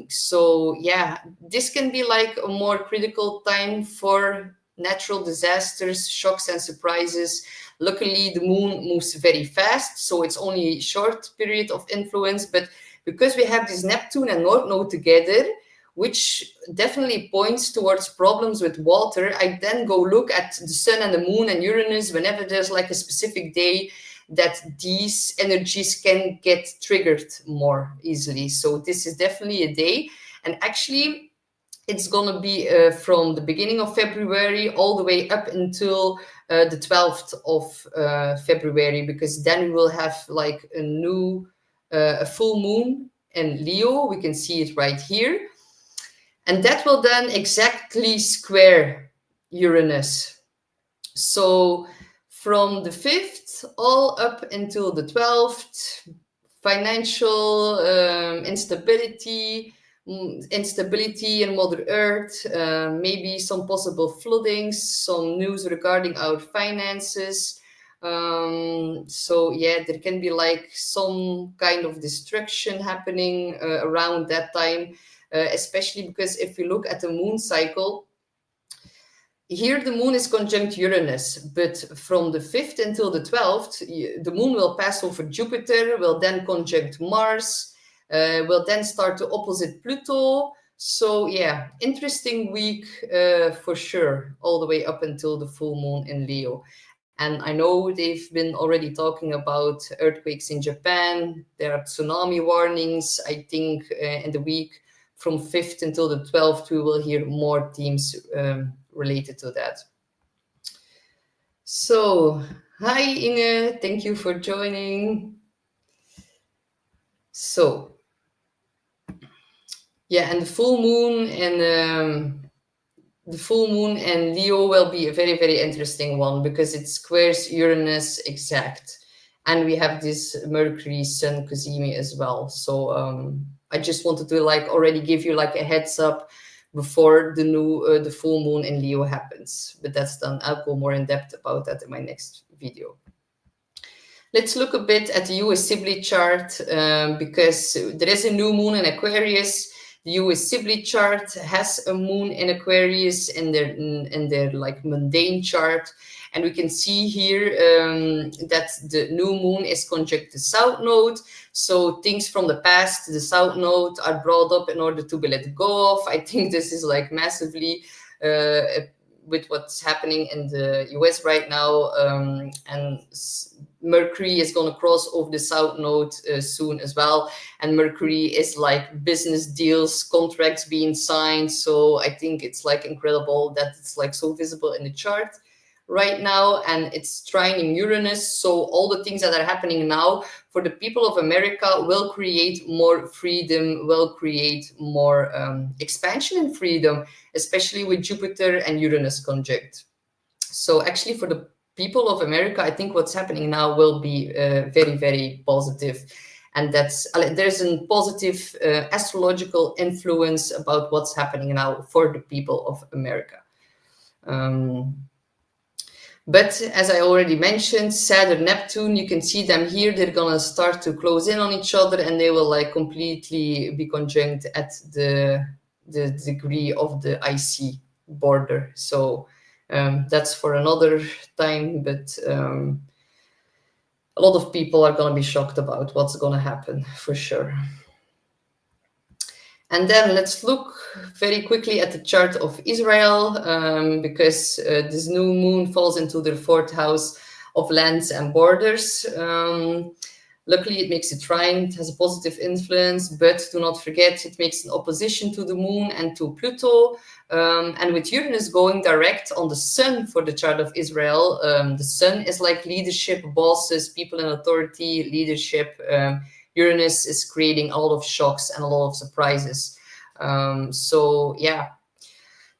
So yeah, this can be like a more critical time for natural disasters, shocks and surprises. Luckily, the moon moves very fast, so it's only a short period of influence. But because we have this Neptune and North Node together, which definitely points towards problems with water, I then go look at the sun and the moon and Uranus whenever there's like a specific day that these energies can get triggered more easily. So this is definitely a day. And actually, it's going to be from the beginning of February all the way up until the 12th of February, because then we will have like a full moon in Leo. We can see it right here. And that will then exactly square Uranus. So from the 5th all up until the 12th, financial instability in Mother Earth, maybe some possible floodings, some news regarding our finances. So yeah, there can be like some kind of destruction happening around that time, especially because if we look at the moon cycle, here the moon is conjunct Uranus, but from the 5th until the 12th, the moon will pass over Jupiter, will then conjunct Mars, will then start to opposite Pluto. So yeah, interesting week for sure, all the way up until the full moon in Leo. And I know they've been already talking about earthquakes in Japan. There are tsunami warnings. I think in the week from 5th until the 12th, we will hear more themes related to that. So, hi Inge, thank you for joining. So, yeah, and the full moon and Leo will be a very, very interesting one because it squares Uranus exact. And we have this Mercury Sun Cazimi as well. So I just wanted to like already give you like a heads up before the full moon in Leo happens. But that's done. I'll go more in depth about that in my next video. Let's look a bit at the US SIBLY chart because there is a new moon in Aquarius. The US SIBLY chart has a moon in Aquarius in their like mundane chart. And we can see here that the new moon is conjunct the South Node. So things from the past, the South Node, are brought up in order to be let go of. I think this is like massively with what's happening in the US right now. And Mercury is going to cross over the South Node soon as well. And Mercury is like business deals, contracts being signed. So I think it's like incredible that it's like so visible in the chart right now, and it's trining Uranus. So all the things that are happening now for the people of America will create more freedom, will create more expansion and freedom, especially with Jupiter and Uranus conjunct. So actually for the people of America, I think what's happening now will be very, very positive. And there's a positive astrological influence about what's happening now for the people of America. But as I already mentioned, Saturn, Neptune, you can see them here. They're going to start to close in on each other, and they will like completely be conjunct at the degree of the IC border. So that's for another time, but a lot of people are going to be shocked about what's going to happen for sure. And then let's look very quickly at the chart of Israel, because this new moon falls into the 4th house of lands and borders. Luckily, it makes a trine, it has a positive influence, but do not forget, it makes an opposition to the moon and to Pluto. And with Uranus going direct on the sun for the chart of Israel, the sun is like leadership, bosses, people in authority, leadership. Uranus is creating a lot of shocks and a lot of surprises. So yeah,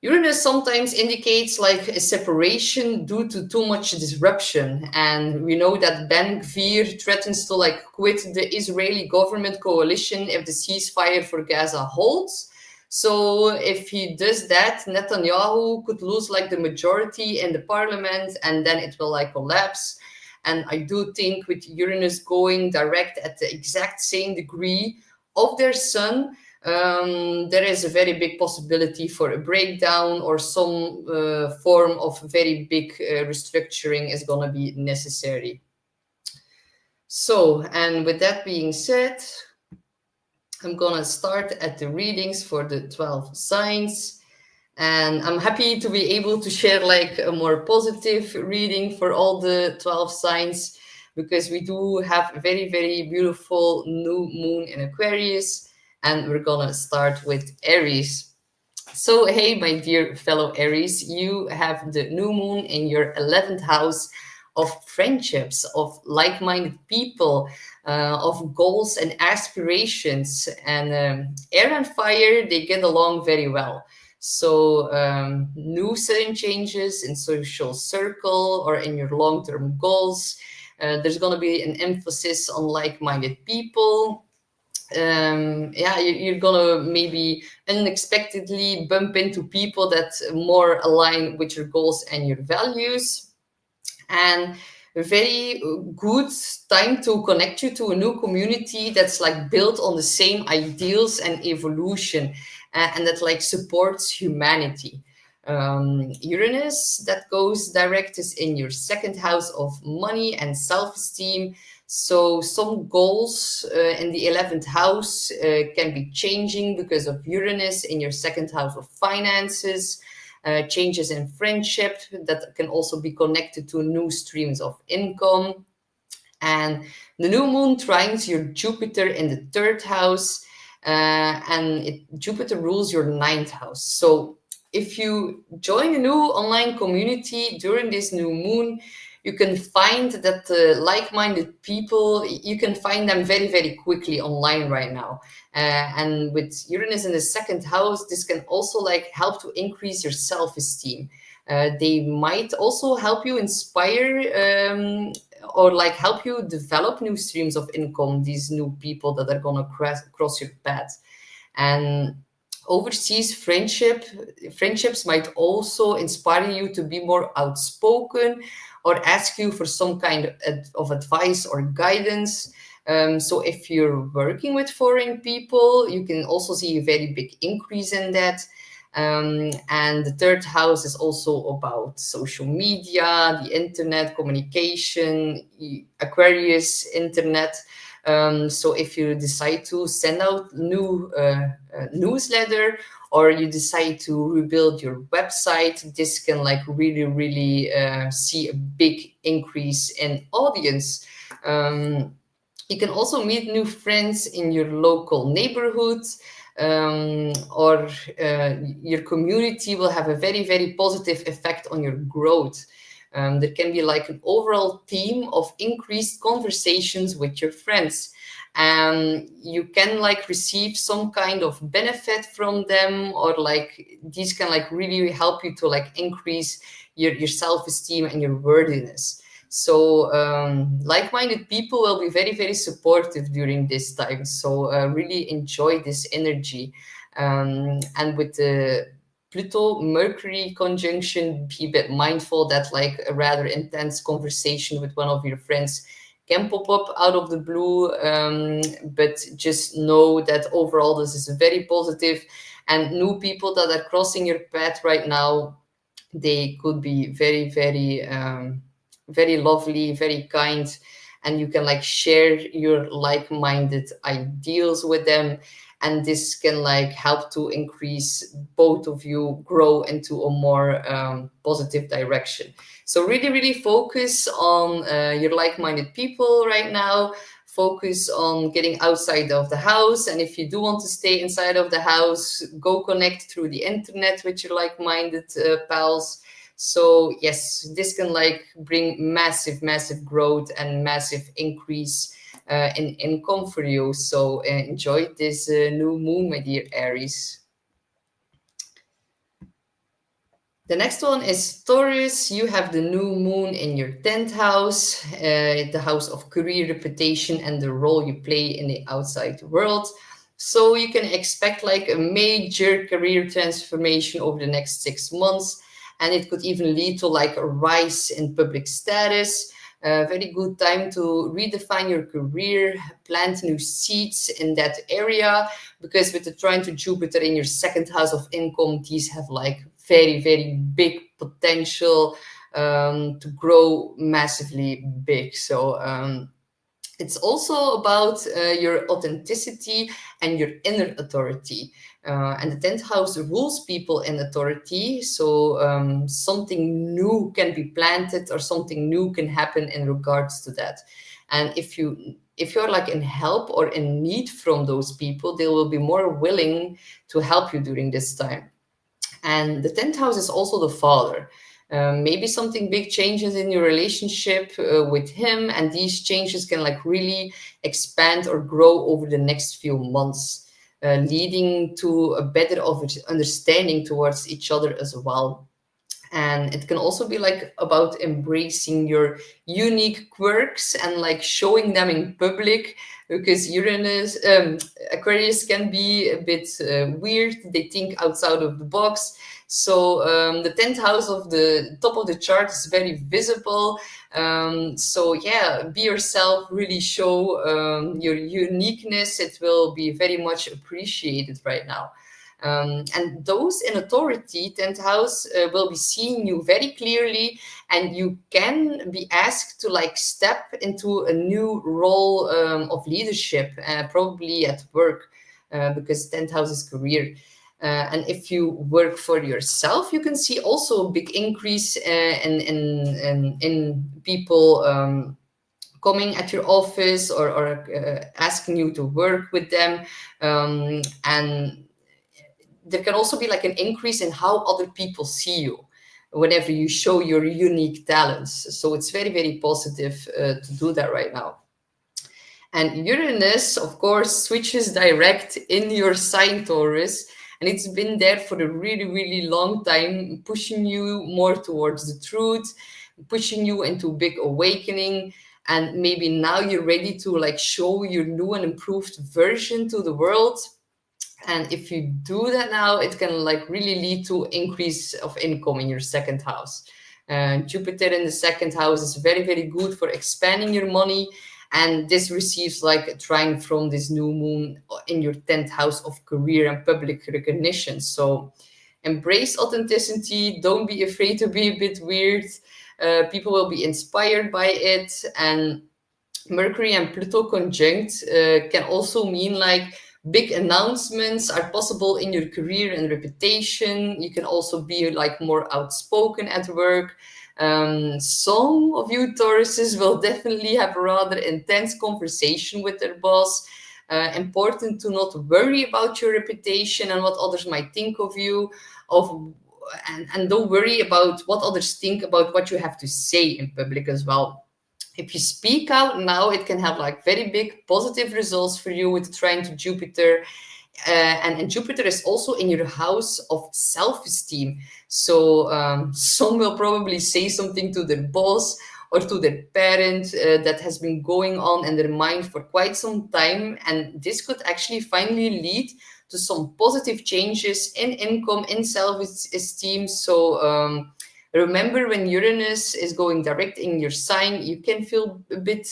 Uranus sometimes indicates like a separation due to too much disruption. And we know that Ben Gvir threatens to like quit the Israeli government coalition if the ceasefire for Gaza holds. So if he does that, Netanyahu could lose like the majority in the parliament and then it will like collapse. And I do think with Uranus going direct at the exact same degree of their sun, there is a very big possibility for a breakdown or some form of very big restructuring is going to be necessary. So, and with that being said, I'm going to start at the readings for the 12 signs. And I'm happy to be able to share like a more positive reading for all the 12 signs because we do have a very, very beautiful new moon in Aquarius. And we're gonna start with Aries. So, hey, my dear fellow Aries, you have the new moon in your 11th house of friendships, of like minded people, of goals and aspirations. And air and fire, they get along very well. So, new sudden changes in social circle or in your long term goals. There's going to be an emphasis on like minded people. Yeah, you're gonna maybe unexpectedly bump into people that more align with your goals and your values, and a very good time to connect you to a new community that's like built on the same ideals and evolution, and that like supports humanity. Uranus that goes direct is in your second house of money and self-esteem. So some goals in the 11th house can be changing because of Uranus in your second house of finances, changes in friendship that can also be connected to new streams of income. And the new moon trines your Jupiter in the third house, Jupiter rules your ninth house. So if you join a new online community during this new moon, you can find that like-minded people, you can find them very, very quickly online right now. And with Uranus in the second house, this can also like help to increase your self-esteem. They might also help you inspire or like help you develop new streams of income, these new people that are gonna cross your path. And overseas friendships might also inspire you to be more outspoken or ask you for some kind of advice or guidance. So if you're working with foreign people, you can also see a very big increase in that. And the third house is also about social media, the internet, communication, Aquarius, internet. So if you decide to send out new newsletter or you decide to rebuild your website, this can like really, really see a big increase in audience. You can also meet new friends in your local neighborhood, or your community will have a very, very positive effect on your growth. There can be like an overall theme of increased conversations with your friends. You can like receive some kind of benefit from them, or like these can like really help you to like increase your self-esteem and your worthiness. So like-minded people will be very, very supportive during this time. So really enjoy this energy. And with the Pluto Mercury conjunction, be a bit mindful that like a rather intense conversation with one of your friends can pop up out of the blue. But just know that overall this is very positive, and new people that are crossing your path right now, they could be very, very very lovely, very kind, and you can like share your like-minded ideals with them, and this can like help to increase both of you grow into a more positive direction. So really, really focus on your like-minded people right now. Focus on getting outside of the house, and if you do want to stay inside of the house, go connect through the internet with your like-minded pals. So yes, this can like bring massive, massive growth and massive increase in income for you. So enjoy this new moon, my dear Aries. The next one is Taurus. You have the new moon in your 10th house, the house of career, reputation, and the role you play in the outside world. So you can expect like a major career transformation over the next 6 months, and it could even lead to like a rise in public status. A very good time to redefine your career, plant new seeds in that area, because with the trine to Jupiter in your second house of income, these have like very, very big potential to grow massively big. So it's also about your authenticity and your inner authority. And the 10th house rules people in authority. So something new can be planted or something new can happen in regards to that. And if you're like in help or in need from those people, they will be more willing to help you during this time. And the 10th house is also the father. Maybe something big changes in your relationship with him, and these changes can like really expand or grow over the next few months, leading to a better understanding towards each other as well. And it can also be like about embracing your unique quirks and like showing them in public, because Uranus, Aquarius can be a bit weird. They think outside of the box. So the 10th house of the top of the chart is very visible. So yeah, be yourself, really show your uniqueness. It will be very much appreciated right now. And those in authority, 10th house, will be seeing you very clearly, and you can be asked to like step into a new role of leadership, probably at work, because 10th house is career. And if you work for yourself, you can see also a big increase in people coming at your office, or asking you to work with them. And there can also be like an increase in how other people see you whenever you show your unique talents. So it's very, very positive to do that right now. And Uranus, of course, switches direct in your sign, Taurus. And it's been there for a really, really long time, pushing you more towards the truth, pushing you into big awakening. And maybe now you're ready to like show your new and improved version to the world. And if you do that now, it can like really lead to increase of income in your second house. Jupiter in the second house is very, very good for expanding your money. And this receives like a trine from this new moon in your 10th house of career and public recognition. So embrace authenticity. Don't be afraid to be a bit weird. People will be inspired by it. And Mercury and Pluto conjunct can also mean like big announcements are possible in your career and reputation. You can also be like more outspoken at work. Some of you Tauruses will definitely have a rather intense conversation with their boss. Important to not worry about your reputation and what others might think of you. And don't worry about what others think about what you have to say in public as well. If you speak out now, it can have like very big positive results for you with trine to Jupiter. And Jupiter is also in your house of self-esteem. So some will probably say something to their boss or to their parent that has been going on in their mind for quite some time. And this could actually finally lead to some positive changes in income, in self-esteem. So remember, when Uranus is going direct in your sign, you can feel a bit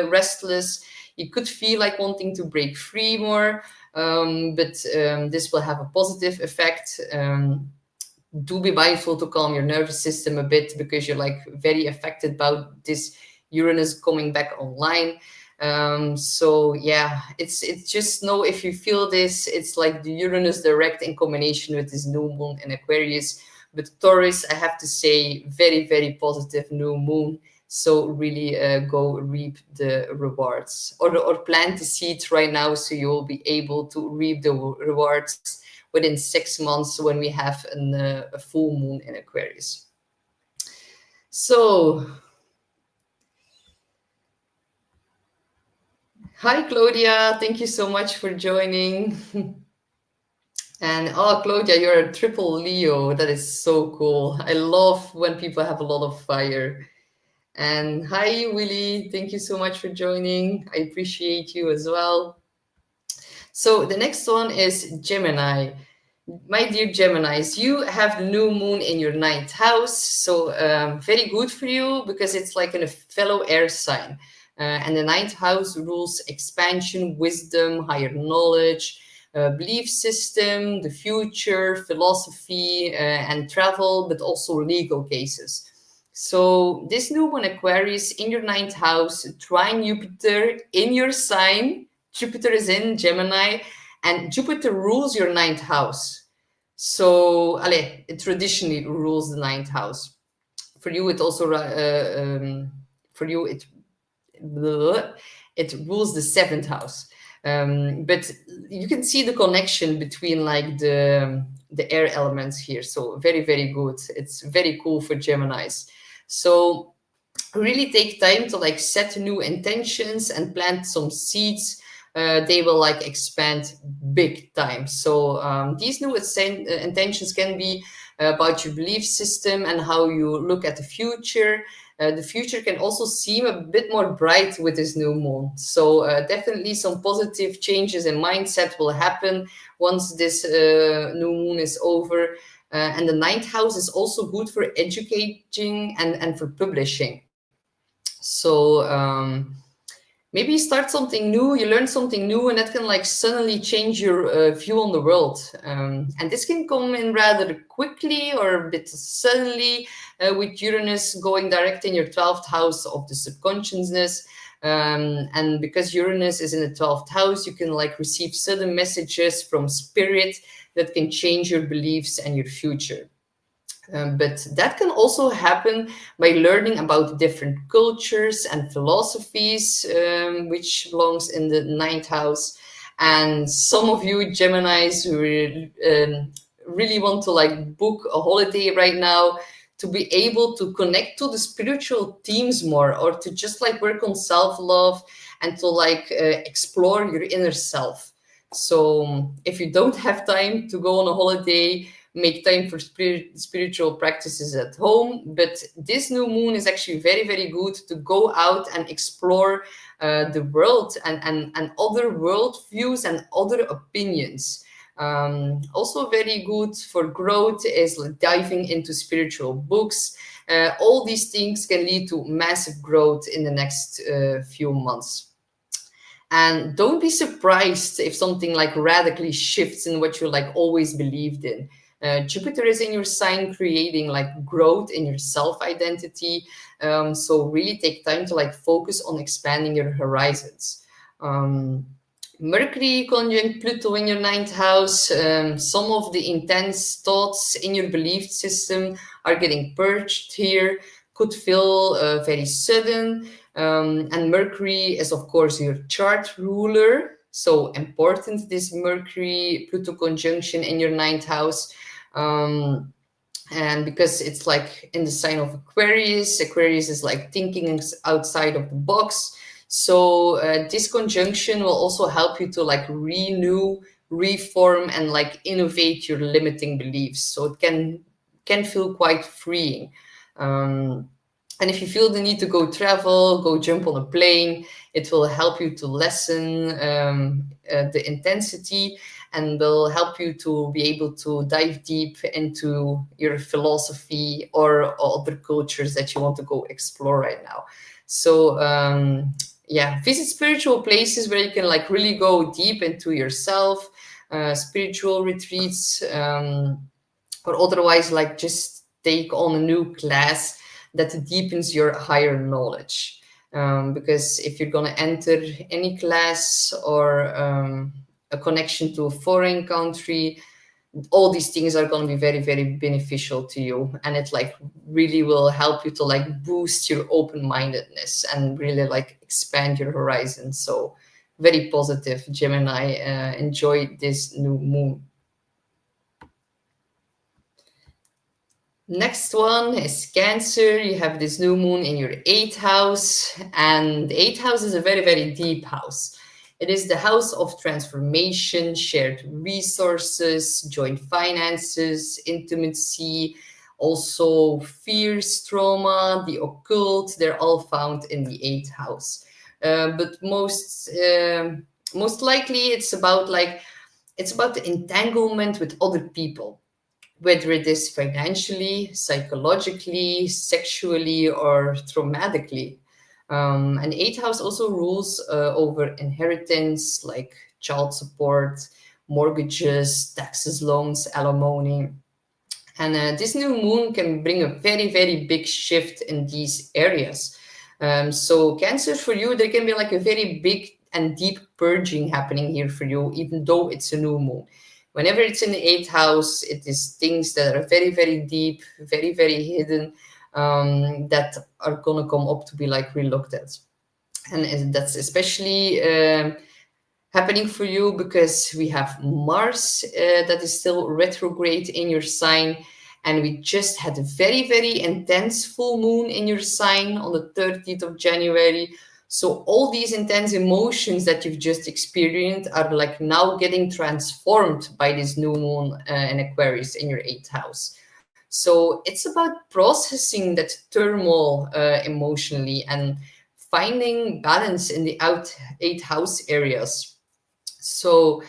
restless. You could feel like wanting to break free more, but this will have a positive effect. Do be mindful to calm your nervous system a bit, because you're like very affected by this Uranus coming back online. So yeah, it's just know, if you feel this, it's like the Uranus direct in combination with this new moon in Aquarius. But Taurus, I have to say, very, very positive new moon. So really go reap the rewards, or plant the seeds right now, so you will be able to reap the rewards within 6 months when we have a full moon in Aquarius. So, hi Claudia, thank you so much for joining. And oh, Claudia, you're a triple Leo. That is so cool. I love when people have a lot of fire. And hi, Willie. Thank you so much for joining. I appreciate you as well. So the next one is Gemini. My dear Geminis, you have the new moon in your ninth house. So very good for you because it's like in a fellow air sign. And the ninth house rules expansion, wisdom, higher knowledge, belief system, the future, philosophy, and travel, but also legal cases. So this new moon Aquarius in your ninth house, trine Jupiter in your sign. Jupiter is in Gemini, and Jupiter rules your ninth house. So, it traditionally rules the ninth house. For you, it also for you it rules the seventh house. But you can see the connection between like the air elements here. So very, very good. It's very cool for Geminis. So really take time to like set new intentions and plant some seeds. They will like expand big time. So these new intentions can be about your belief system and how you look at the future. The future can also seem a bit more bright with this new moon. So definitely some positive changes in mindset will happen once this new moon is over. And the ninth house is also good for educating and for publishing. So maybe you start something new, you learn something new, and that can like suddenly change your view on the world. And this can come in rather quickly or a bit suddenly, with Uranus going direct in your 12th house of the subconsciousness. And because Uranus is in the 12th house, you can like receive sudden messages from spirit that can change your beliefs and your future. But that can also happen by learning about different cultures and philosophies, which belongs in the ninth house. And some of you Geminis who really want to like book a holiday right now to be able to connect to the spiritual themes more, or to just like work on self-love and to like explore your inner self. So if you don't have time to go on a holiday, make time for spiritual practices at home. But this new moon is actually very, very good to go out and explore the world and other world views and other opinions. Also very good for growth is like diving into spiritual books. All these things can lead to massive growth in the next few months. And don't be surprised if something like radically shifts in what you like always believed in. Jupiter is in your sign, creating like growth in your self-identity. So really take time to like focus on expanding your horizons. Mercury conjunct Pluto in your ninth house. Some of the intense thoughts in your belief system are getting purged here. Could feel very sudden. And Mercury is, of course, your chart ruler. So important, this Mercury-Pluto conjunction in your ninth house. And because it's like in the sign of Aquarius, Aquarius is like thinking outside of the box. So this conjunction will also help you to like renew, reform, and like innovate your limiting beliefs. So it can feel quite freeing. And if you feel the need to go travel, go jump on a plane, it will help you to lessen the intensity and will help you to be able to dive deep into your philosophy or other cultures that you want to go explore right now. So visit spiritual places where you can like really go deep into yourself, spiritual retreats, or otherwise like just take on a new class that deepens your higher knowledge. Because if you're going to enter any class or a connection to a foreign country, all these things are going to be very, very beneficial to you. And it like really will help you to like boost your open-mindedness and really like expand your horizon. So very positive, Gemini. Enjoy this new moon. Next one is Cancer. You have this new moon in your eighth house, and the eighth house is a very, very deep house. It is the house of transformation, shared resources, joint finances, intimacy, also fears, trauma, the occult. They're all found in the eighth house. But most likely it's about the entanglement with other people, whether it is financially, psychologically, sexually, or traumatically. And eighth house also rules over inheritance, like child support, mortgages, taxes, loans, alimony. And this new moon can bring a very, very big shift in these areas. So Cancer, for you, there can be like a very big and deep purging happening here for you, even though it's a new moon. Whenever it's in the eighth house, it is things that are very, very deep, very, very hidden, that are gonna come up to be like relooked at. And that's especially happening for you because we have Mars that is still retrograde in your sign. And we just had a very, very intense full moon in your sign on the 30th of January. So all these intense emotions that you've just experienced are like now getting transformed by this new moon in Aquarius in your eighth house. So it's about processing that turmoil emotionally and finding balance in the eighth house areas. So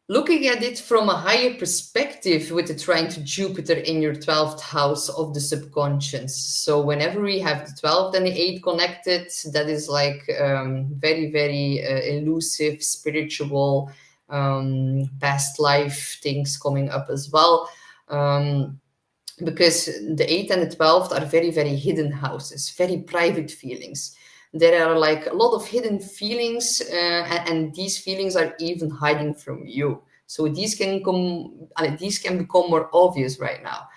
looking at it from a higher perspective with the trine to Jupiter in your 12th house of the subconscious. So whenever we have the 12th and the 8th connected, that is like very, very elusive, spiritual, past life things coming up as well. Because the 8th and the 12th are very, very hidden houses, very private feelings. There are like a lot of hidden feelings, and these feelings are even hiding from you. So these can become more obvious right now.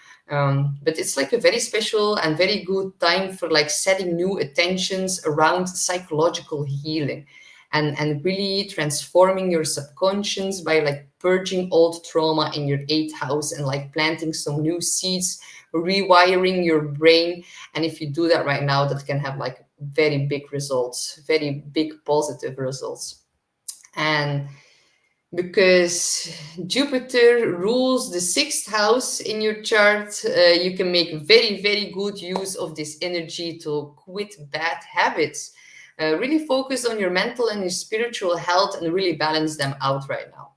But it's like a very special and very good time for like setting new attentions around psychological healing and really transforming your subconscious by like purging old trauma in your eighth house and like planting some new seeds, rewiring your brain. And if you do that right now, that can have like very big results, very big positive results. And because Jupiter rules the sixth house in your chart, you can make very, very good use of this energy to quit bad habits. Really focus on your mental and your spiritual health and really balance them out right now.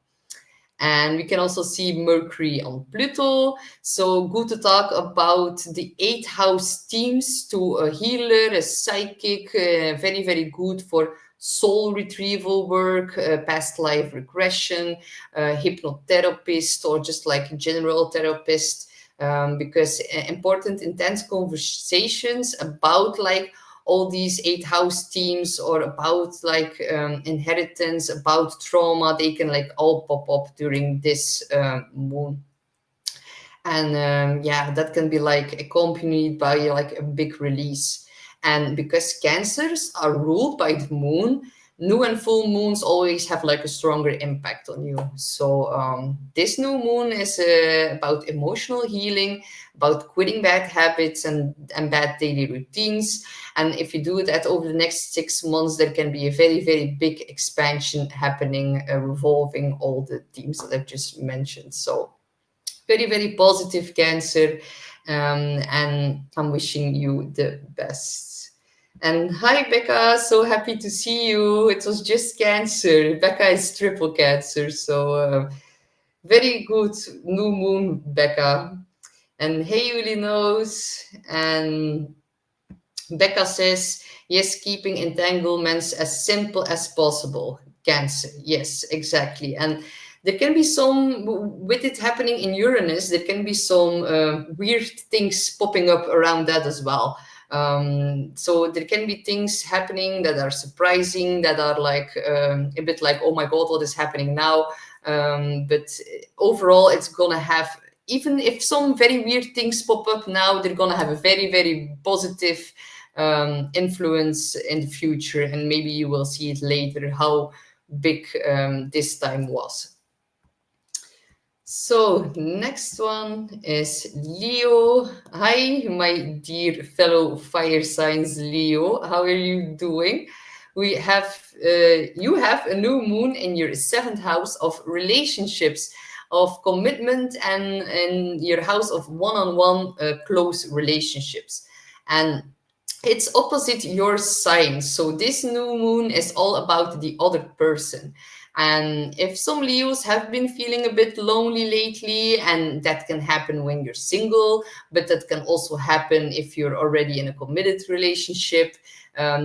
And we can also see Mercury on Pluto. So good to talk about the eighth house themes to a healer, a psychic, very, very good for soul retrieval work, past life regression, hypnotherapist, or just like general therapist, because important, intense conversations about like all these eighth house themes or about like inheritance, about trauma, they can like all pop up during this moon. And yeah, that can be like accompanied by like a big release. And because cancers are ruled by the moon, new and full moons always have like a stronger impact on you. So this new moon is about emotional healing, about quitting bad habits and bad daily routines. And if you do that over the next 6 months, there can be a very, very big expansion happening, revolving all the themes that I've just mentioned. So very, very positive, Cancer. And I'm wishing you the best. And hi, Becca. So happy to see you. It was just Cancer. Becca is triple Cancer. So very good new moon, Becca. And hey, Uli knows. And Becca says, yes, keeping entanglements as simple as possible. Cancer. Yes, exactly. And there can be some, with it happening in Uranus, there can be some weird things popping up around that as well. So there can be things happening that are surprising, that are like a bit like, oh my God, what is happening now? But overall, it's gonna have, even if some very weird things pop up now, they're gonna have a very, very positive influence in the future. And maybe you will see it later, how big this time was. So next one is Leo. Hi, my dear fellow fire signs Leo. How are you doing? we have you have a new moon in your 7th house of relationships, of commitment, and in your house of one-on-one close relationships. And it's opposite your sign. So this new moon is all about the other person. And if some Leos have been feeling a bit lonely lately, and that can happen when you're single, but that can also happen if you're already in a committed relationship.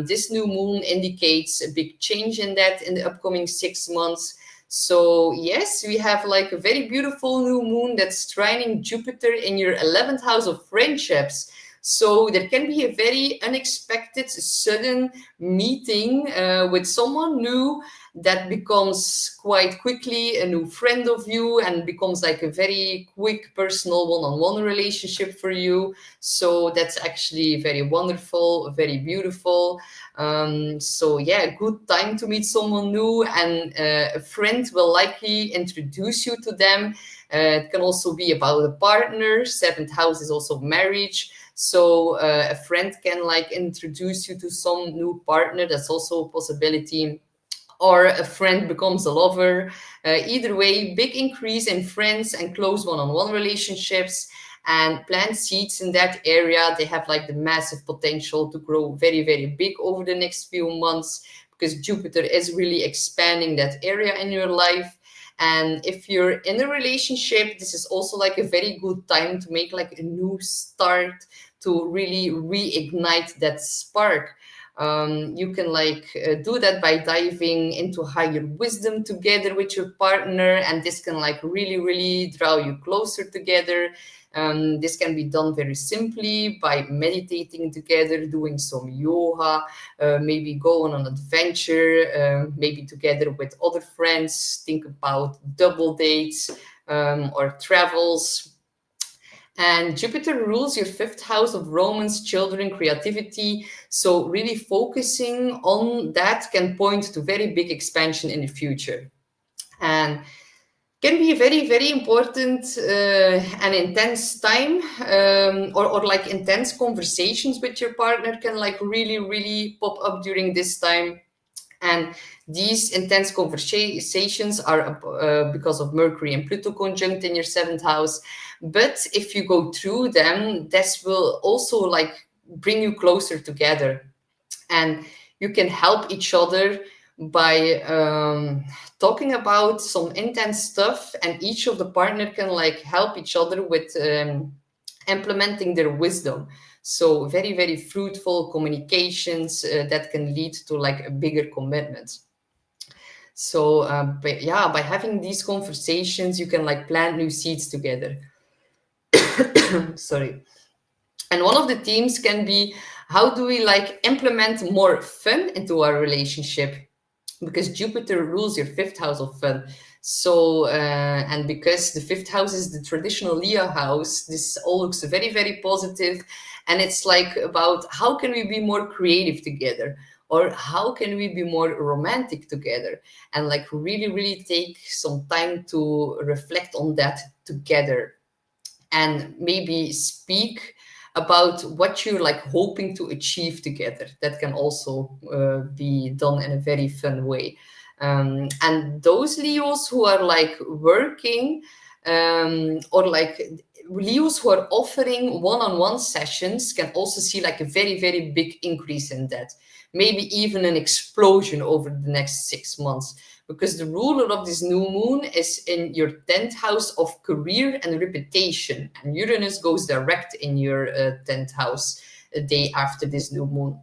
This new moon indicates a big change in that in the upcoming 6 months. So yes, we have like a very beautiful new moon that's trining Jupiter in your 11th house of friendships. So there can be a very unexpected, sudden meeting with someone new that becomes quite quickly a new friend of you and becomes like a very quick personal one-on-one relationship for you. So that's actually very wonderful, very beautiful. So yeah, good time to meet someone new, and a friend will likely introduce you to them. It can also be about a partner. 7th house is also marriage. So a friend can like introduce you to some new partner. That's also a possibility. Or a friend becomes a lover. Either way, big increase in friends and close one-on-one relationships, and plant seeds in that area. They have like the massive potential to grow very, very big over the next few months, because Jupiter is really expanding that area in your life. And if you're in a relationship, this is also like a very good time to make like a new start, to really reignite that spark. You can like do that by diving into higher wisdom together with your partner, and this can like really, really draw you closer together. This can be done very simply by meditating together, doing some yoga, maybe go on an adventure, maybe together with other friends. Think about double dates or travels. And Jupiter rules your 5th house of romance, children, creativity. So really focusing on that can point to very big expansion in the future. And can be a very, very important and intense time, or like intense conversations with your partner can like really, really pop up during this time. And these intense conversations are because of Mercury and Pluto conjunct in your 7th house. But if you go through them, this will also like bring you closer together. And you can help each other by talking about some intense stuff, and each of the partner can like help each other with implementing their wisdom. So very, very fruitful communications that can lead to like a bigger commitment. So but yeah, by having these conversations, you can like plant new seeds together. Sorry. And one of the themes can be, how do we like implement more fun into our relationship? Because Jupiter rules your 5th house of fun. So, and because the 5th house is the traditional Leo house, this all looks very, very positive. And it's like about how can we be more creative together? Or how can we be more romantic together? And like really, really take some time to reflect on that together. And maybe speak about what you're like hoping to achieve together. That can also be done in a very fun way. And those Leos who are like working, or like Leos who are offering one-on-one sessions, can also see like a very, very big increase in that. Maybe even an explosion over the next 6 months, because the ruler of this new moon is in your 10th house of career and reputation, and Uranus goes direct in your 10th house a day after this new moon.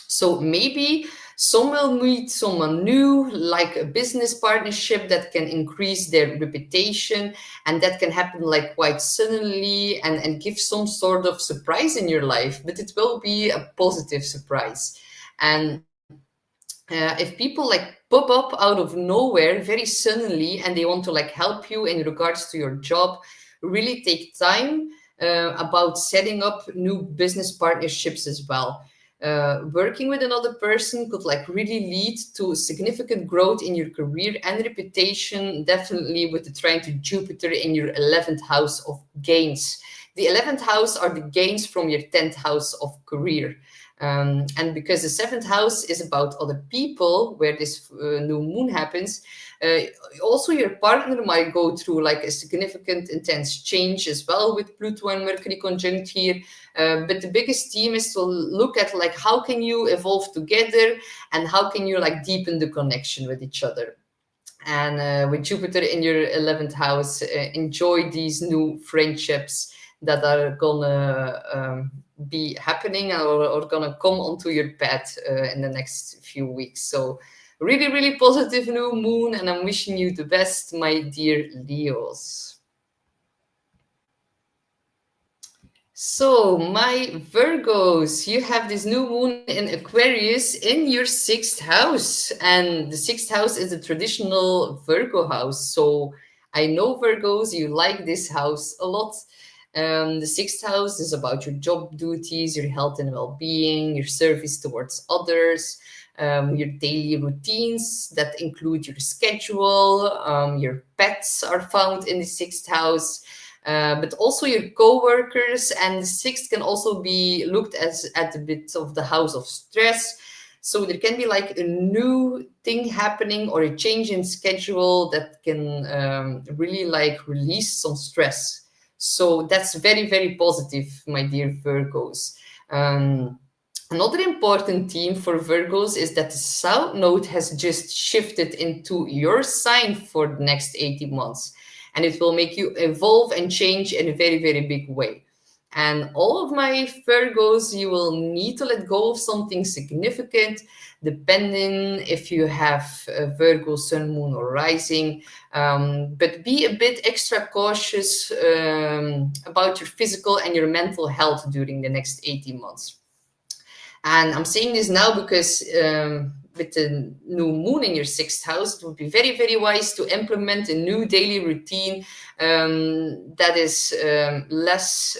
So maybe some will meet someone new, like a business partnership that can increase their reputation, and that can happen like quite suddenly and give some sort of surprise in your life, but it will be a positive surprise. And if people like pop up out of nowhere very suddenly and they want to like help you in regards to your job, really take time about setting up new business partnerships as well. Working with another person could like really lead to significant growth in your career and reputation, definitely with the trine to Jupiter in your 11th house of gains. The 11th house are the gains from your 10th house of career. And because the seventh house is about other people, where this new moon happens, uh, also your partner might go through like a significant, intense change as well with Pluto and Mercury conjunct here. But the biggest theme is to look at like how can you evolve together and how can you like deepen the connection with each other. And with Jupiter in your 11th house, enjoy these new friendships that are gonna be happening or gonna come onto your path in the next few weeks. So really, really positive new moon, and I'm wishing you the best, my dear Leos. So, my Virgos, you have this new moon in Aquarius in your sixth house. And the sixth house is the traditional Virgo house. So, I know Virgos, you like this house a lot. The sixth house is about your job duties, your health and well being, your service towards others, your daily routines that include your schedule, your pets are found in the sixth house, but also your co-workers. And the sixth can also be looked as at a bit of the house of stress. So there can be like a new thing happening or a change in schedule that can really like release some stress. So that's very, very positive, my dear Virgos. Um, Another important theme for Virgos is that the South Node has just shifted into your sign for the next 18 months. And it will make you evolve and change in a very, very big way. And all of my Virgos, you will need to let go of something significant, depending if you have a Virgo, Sun, Moon, or Rising. But be a bit extra cautious about your physical and your mental health during the next 18 months. And I'm saying this now because with the new moon in your sixth house, it would be very, very wise to implement a new daily routine that is less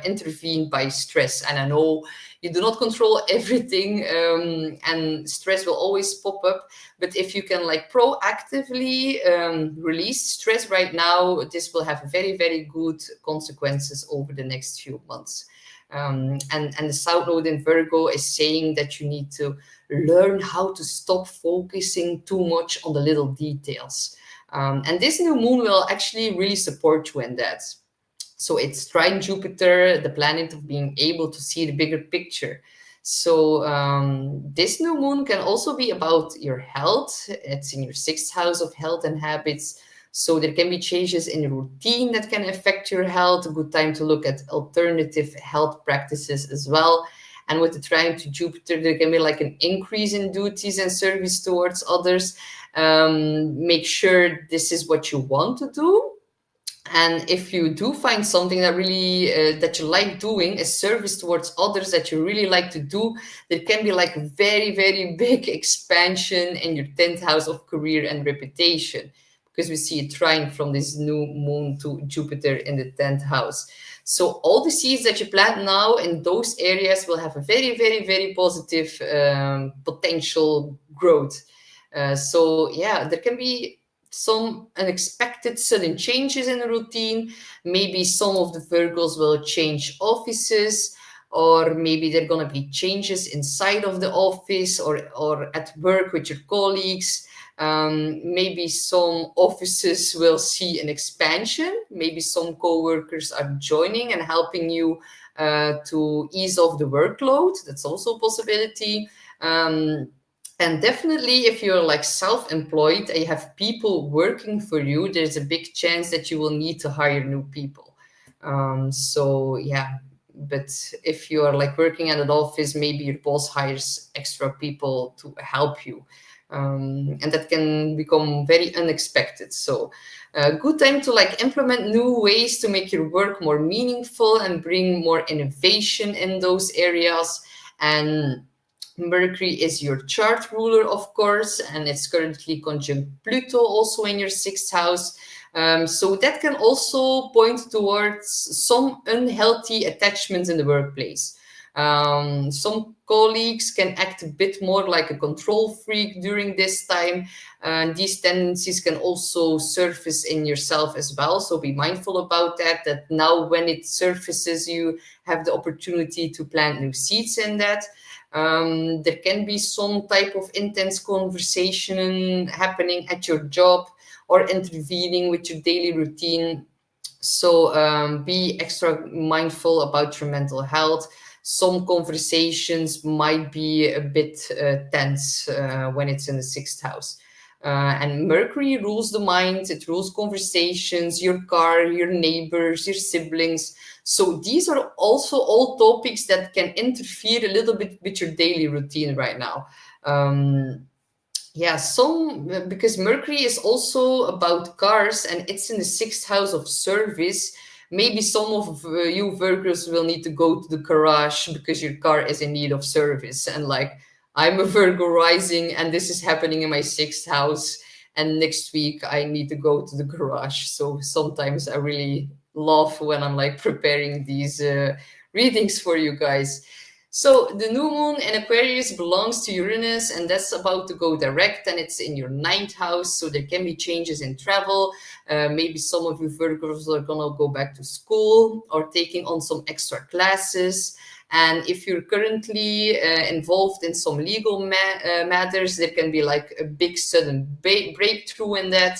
intervened by stress. And I know you do not control everything, and stress will always pop up. But if you can like proactively release stress right now, this will have very, very good consequences over the next few months. And the South Node in Virgo is saying that you need to learn how to stop focusing too much on the little details. And this new moon will actually really support you in that. So it's trine Jupiter, the planet of being able to see the bigger picture. So this new moon can also be about your health. It's in your sixth house of health and habits. So there can be changes in your routine that can affect your health. A good time to look at alternative health practices as well. And with the trine to Jupiter, there can be like an increase in duties and service towards others. Make sure this is what you want to do. And if you do find something that really that you like doing, a service towards others that you really like to do, there can be like a very, very big expansion in your 10th house of career and reputation, because we see a trine from this new moon to Jupiter in the 10th house. So all the seeds that you plant now in those areas will have a very, very, very positive potential growth. So yeah, there can be some unexpected sudden changes in the routine. Maybe some of the Virgos will change offices, or maybe there are going to be changes inside of the office or at work with your colleagues. Maybe some offices will see an expansion. Maybe some co-workers are joining and helping you to ease off the workload. That's also a possibility. And definitely, if you're like self-employed and you have people working for you, there's a big chance that you will need to hire new people. So yeah, but if you are like working at an office, maybe your boss hires extra people to help you. And that can become very unexpected. So good time to like implement new ways to make your work more meaningful and bring more innovation in those areas. And Mercury is your chart ruler, of course, and it's currently conjunct Pluto also in your sixth house. So that can also point towards some unhealthy attachments in the workplace. Some colleagues can act a bit more like a control freak during this time. And these tendencies can also surface in yourself as well. So be mindful about that now when it surfaces, you have the opportunity to plant new seeds in that. There can be some type of intense conversation happening at your job or intervening with your daily routine. So be extra mindful about your mental health. Some conversations might be a bit tense when it's in the sixth house. And Mercury rules the mind, it rules conversations, your car, your neighbors, your siblings. So these are also all topics that can interfere a little bit with your daily routine right now. Yeah, some because Mercury is also about cars and it's in the sixth house of service. Maybe some of you Virgos will need to go to the garage because your car is in need of service. And like, I'm a Virgo rising and this is happening in my sixth house. And next week I need to go to the garage. So sometimes I really laugh when I'm like preparing these readings for you guys. So the new moon in Aquarius belongs to Uranus, and that's about to go direct, and it's in your ninth house. So there can be changes in travel. Maybe some of you Virgos are gonna go back to school or taking on some extra classes. And if you're currently involved in some legal matters, there can be like a big sudden breakthrough in that.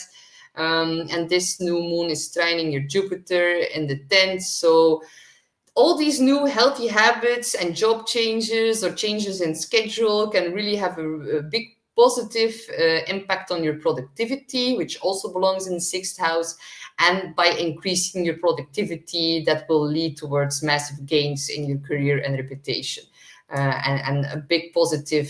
And this new moon is trining your Jupiter in the 10th. So all these new healthy habits and job changes or changes in schedule can really have a big positive impact on your productivity, which also belongs in the sixth house. And by increasing your productivity, that will lead towards massive gains in your career and reputation. And a big positive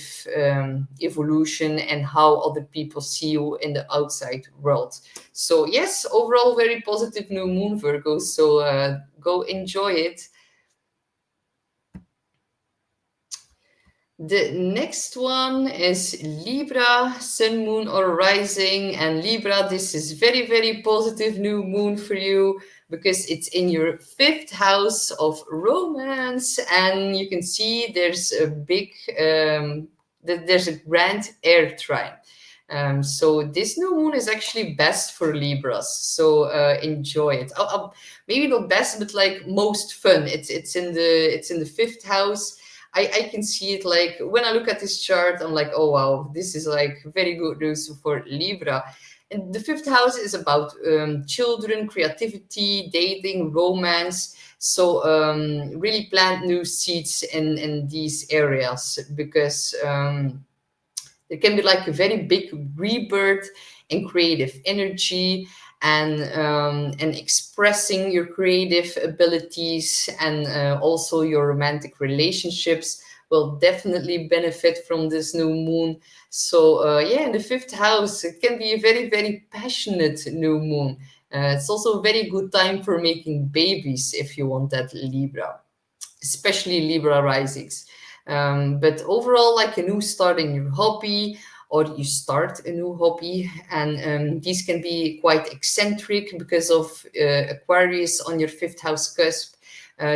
evolution and how other people see you in the outside world. So yes, overall very positive new moon, Virgo. So go enjoy it. The next one is Libra, Sun, Moon, or Rising. And Libra, this is very, very positive new moon for you because it's in your fifth house of romance. And you can see there's a big, there's a grand air trine. So this new moon is actually best for Libras. So enjoy it. Maybe not best, but like most fun. It's in the fifth house. I can see it like when I look at this chart, I'm like, oh wow, this is like very good news for Libra. And the fifth house is about children, creativity, dating, romance. So really plant new seeds in these areas because there can be like a very big rebirth in creative energy and expressing your creative abilities and also your romantic relationships will definitely benefit from this new moon. So yeah, in the fifth house, it can be a very, very passionate new moon. It's also a very good time for making babies if you want that, Libra, especially Libra risings. But overall, like a new start in your hobby, or you start a new hobby, and these can be quite eccentric because of Aquarius on your fifth house cusp.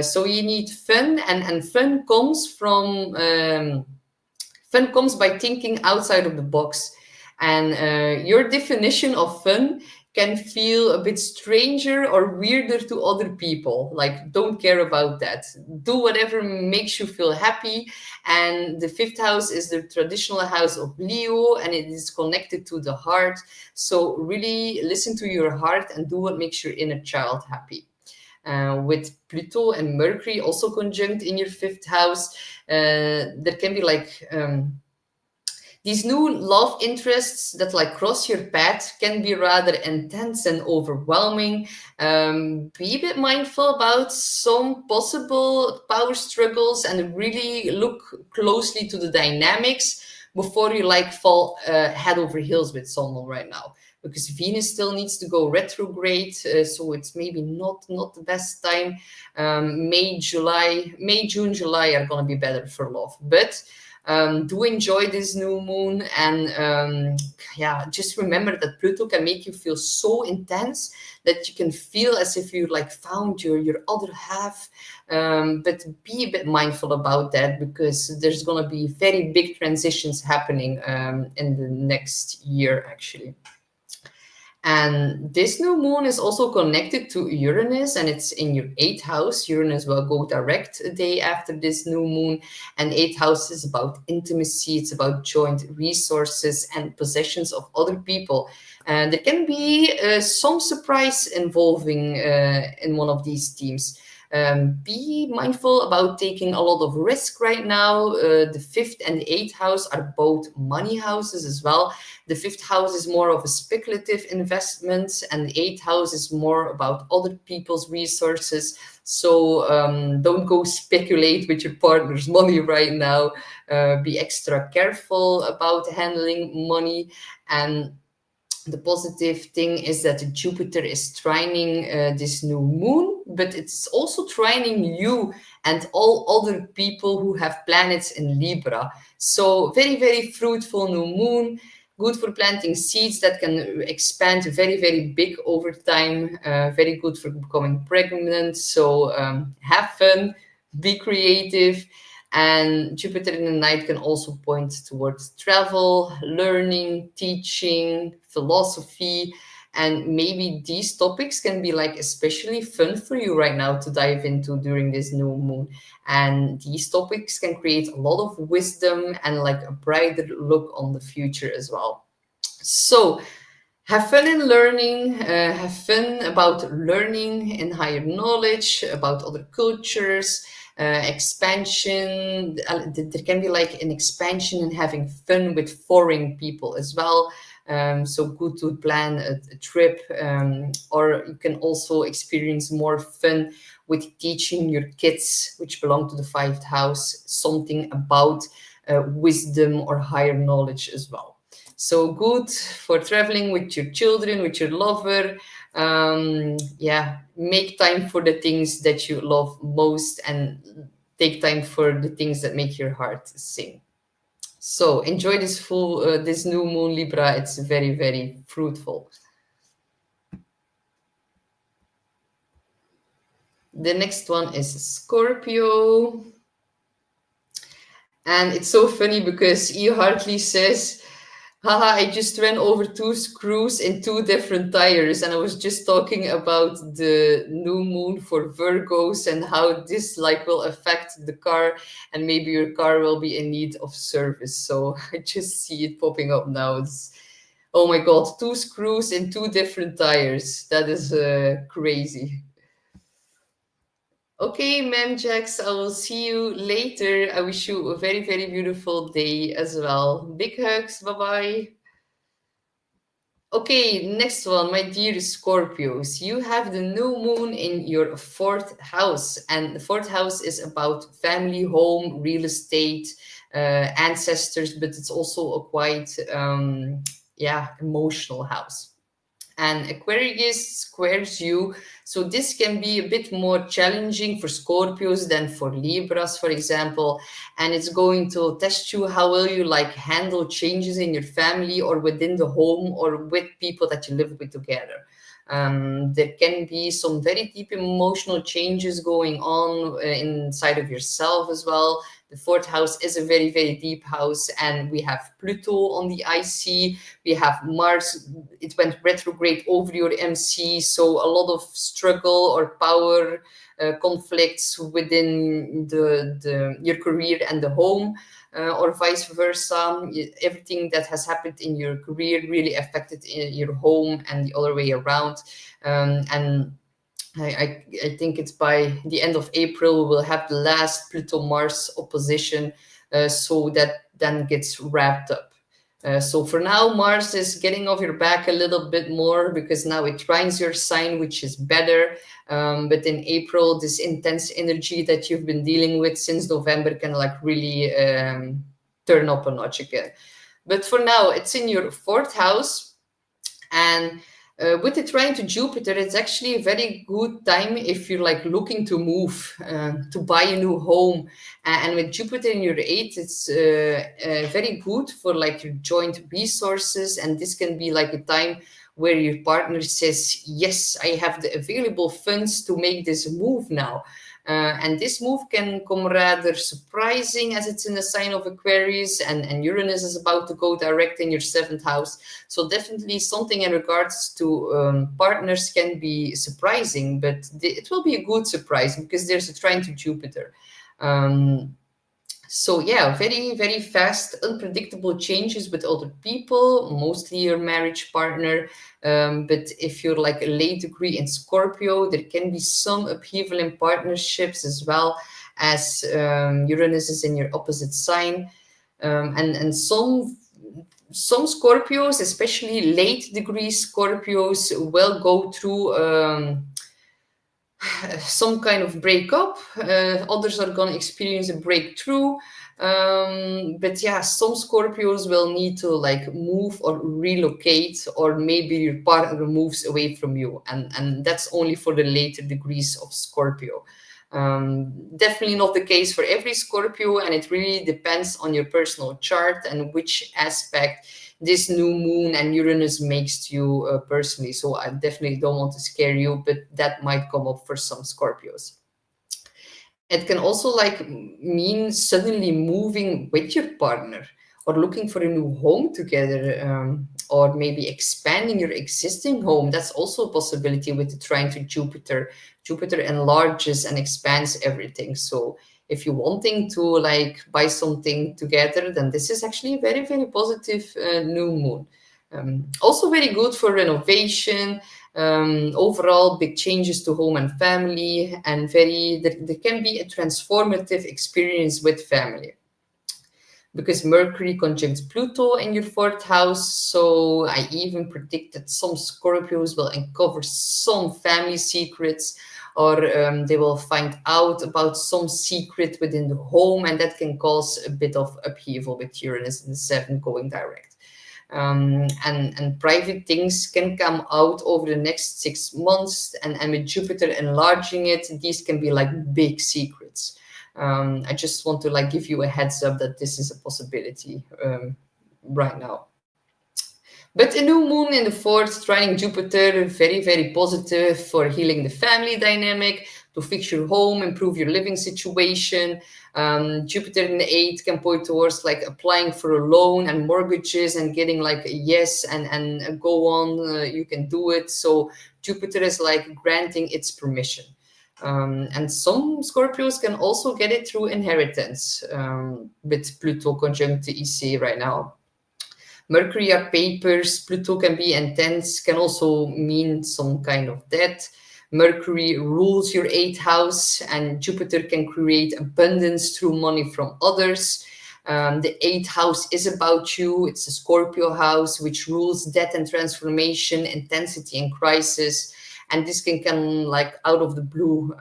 So you need fun, and fun comes from fun comes by thinking outside of the box. And your definition of fun can feel a bit stranger or weirder to other people. Like, don't care about that. Do whatever makes you feel happy. And the fifth house is the traditional house of Leo, and it is connected to the heart. So really listen to your heart and do what makes your inner child happy. With Pluto and Mercury also conjunct in your fifth house, there can be like these new love interests that like cross your path can be rather intense and overwhelming. Be a bit mindful about some possible power struggles and really look closely to the dynamics before you like fall head over heels with someone right now. Because Venus still needs to go retrograde, so it's maybe not the best time. May, June, July are gonna be better for love, but do enjoy this new moon. And yeah, just remember that Pluto can make you feel so intense that you can feel as if you like found your other half. But be a bit mindful about that because there's gonna be very big transitions happening in the next year actually. And this new moon is also connected to Uranus, and it's in your eighth house. Uranus will go direct a day after this new moon. And eighth house is about intimacy, it's about joint resources and possessions of other people. And there can be some surprise involving in one of these themes. Be mindful about taking a lot of risk right now. The fifth and the eighth house are both money houses as well. The fifth house is more of a speculative investment, and the eighth house is more about other people's resources. So don't go speculate with your partner's money right now. Be extra careful about handling money. And the positive thing is that Jupiter is trining this new moon, but it's also trining you and all other people who have planets in Libra. So very, very fruitful new moon, good for planting seeds that can expand very, very big over time, very good for becoming pregnant. So have fun, be creative. And Jupiter in the night can also point towards travel, learning, teaching, philosophy. And maybe these topics can be like especially fun for you right now to dive into during this new moon. And these topics can create a lot of wisdom and like a brighter look on the future as well. So have fun in learning, have fun about learning in higher knowledge, about other cultures, expansion. There can be like an expansion and having fun with foreign people as well. So good to plan a trip, or you can also experience more fun with teaching your kids, which belong to the fifth house, something about wisdom or higher knowledge as well. So good for traveling with your children, with your lover. Yeah, make time for the things that you love most and take time for the things that make your heart sing. So enjoy this new moon Libra. It's very, very fruitful. The next one is Scorpio. And it's so funny because E. Hartley says, haha, I just ran over two screws in two different tires. And I was just talking about the new moon for Virgos and how this like will affect the car, and maybe your car will be in need of service. So I just see it popping up now. Oh my God, two screws in two different tires. That is crazy. Okay, Ma'am Jax, I will see you later. I wish you a very, very beautiful day as well. Big hugs. Bye bye. Okay, next one, my dear Scorpios. You have the new moon in your fourth house, and the fourth house is about family, home, real estate, ancestors, but it's also a quite, yeah, emotional house. And Aquarius squares you. So this can be a bit more challenging for Scorpios than for Libras, for example. And it's going to test you how will you like handle changes in your family or within the home or with people that you live with together. There can be some very deep emotional changes going on inside of yourself as well. The fourth house is a very, very deep house, and we have Pluto on the IC. We have Mars, it went retrograde over your MC, so a lot of struggle or power conflicts within your career and the home, or vice versa. Everything that has happened in your career really affected in your home and the other way around. And I think it's by the end of April we'll have the last Pluto-Mars opposition, so that then gets wrapped up. So for now, Mars is getting off your back a little bit more because now it trines your sign, which is better. But in April, this intense energy that you've been dealing with since November can like really turn up a notch again. But for now, it's in your fourth house. And with the trine to Jupiter, it's actually a very good time if you're like looking to move, to buy a new home. And with Jupiter in your eighth, it's very good for like your joint resources. And this can be like a time where your partner says, yes, I have the available funds to make this move now. And this move can come rather surprising as it's in the sign of Aquarius, and Uranus is about to go direct in your 7th house. So definitely something in regards to partners can be surprising, but it will be a good surprise because there's a trine to Jupiter. So yeah, very, very fast, unpredictable changes with other people, mostly your marriage partner. But if you're like a late degree in Scorpio, there can be some upheaval in partnerships as well, as Uranus is in your opposite sign. And some Scorpios, especially late degree Scorpios, will go through some kind of breakup. Others are going to experience a breakthrough. But yeah, some Scorpios will need to like move or relocate, or maybe your partner moves away from you. And that's only for the later degrees of Scorpio. Definitely not the case for every Scorpio, and it really depends on your personal chart and which aspect this new moon and Uranus makes to you personally. So I definitely don't want to scare you, but that might come up for some Scorpios. It can also like mean suddenly moving with your partner, or looking for a new home together, or maybe expanding your existing home. That's also a possibility with the trine to Jupiter. Jupiter enlarges and expands everything. So if you're wanting to like buy something together, then this is actually a very, very positive new moon. Also very good for renovation, overall big changes to home and family, and there can be a transformative experience with family, because Mercury conjuncts Pluto in your 4th house. So I even predict that some Scorpios will uncover some family secrets, or they will find out about some secret within the home, and that can cause a bit of upheaval with Uranus in the 7th going direct. And private things can come out over the next 6 months, and with Jupiter enlarging it, these can be like big secrets. I just want to like give you a heads up that this is a possibility right now. But a new moon in the 4th, trining Jupiter, very, very positive for healing the family dynamic, to fix your home, improve your living situation. Jupiter in the 8th can point towards like applying for a loan and mortgages and getting like a yes, and go on, you can do it. So Jupiter is like granting its permission. And some Scorpios can also get it through inheritance, with Pluto conjunct the EC right now. Mercury are papers, Pluto can be intense, can also mean some kind of debt. Mercury rules your 8th house, and Jupiter can create abundance through money from others. The 8th house is about you. It's a Scorpio house, which rules death and transformation, intensity and crisis. And this can come like out of the blue.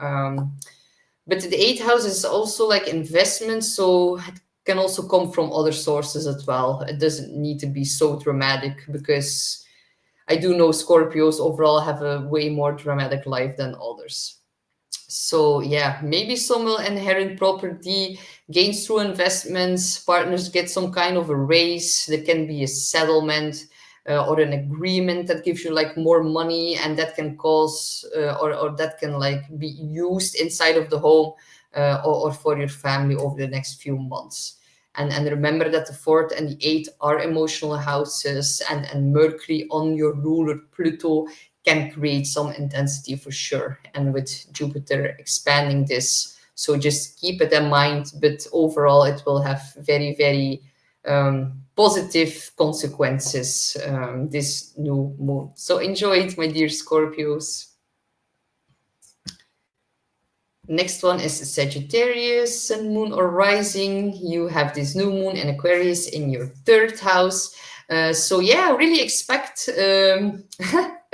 But the 8th house is also like investment, so it can also come from other sources as well. It doesn't need to be so dramatic, because I do know Scorpios overall have a way more dramatic life than others. So yeah, maybe some will inherit property, gains through investments, partners get some kind of a raise, there can be a settlement, or an agreement that gives you like more money, and that can cause, or that can like be used inside of the home, or for your family over the next few months. And remember that the 4th and the 8th are emotional houses, and Mercury on your ruler Pluto can create some intensity for sure. And with Jupiter expanding this, so just keep it in mind. But overall, it will have very, very positive consequences, this new moon. So enjoy it, my dear Scorpios. Next one is Sagittarius, Sun, Moon, or Rising. You have this new moon in Aquarius in your 3rd house. So yeah, really expect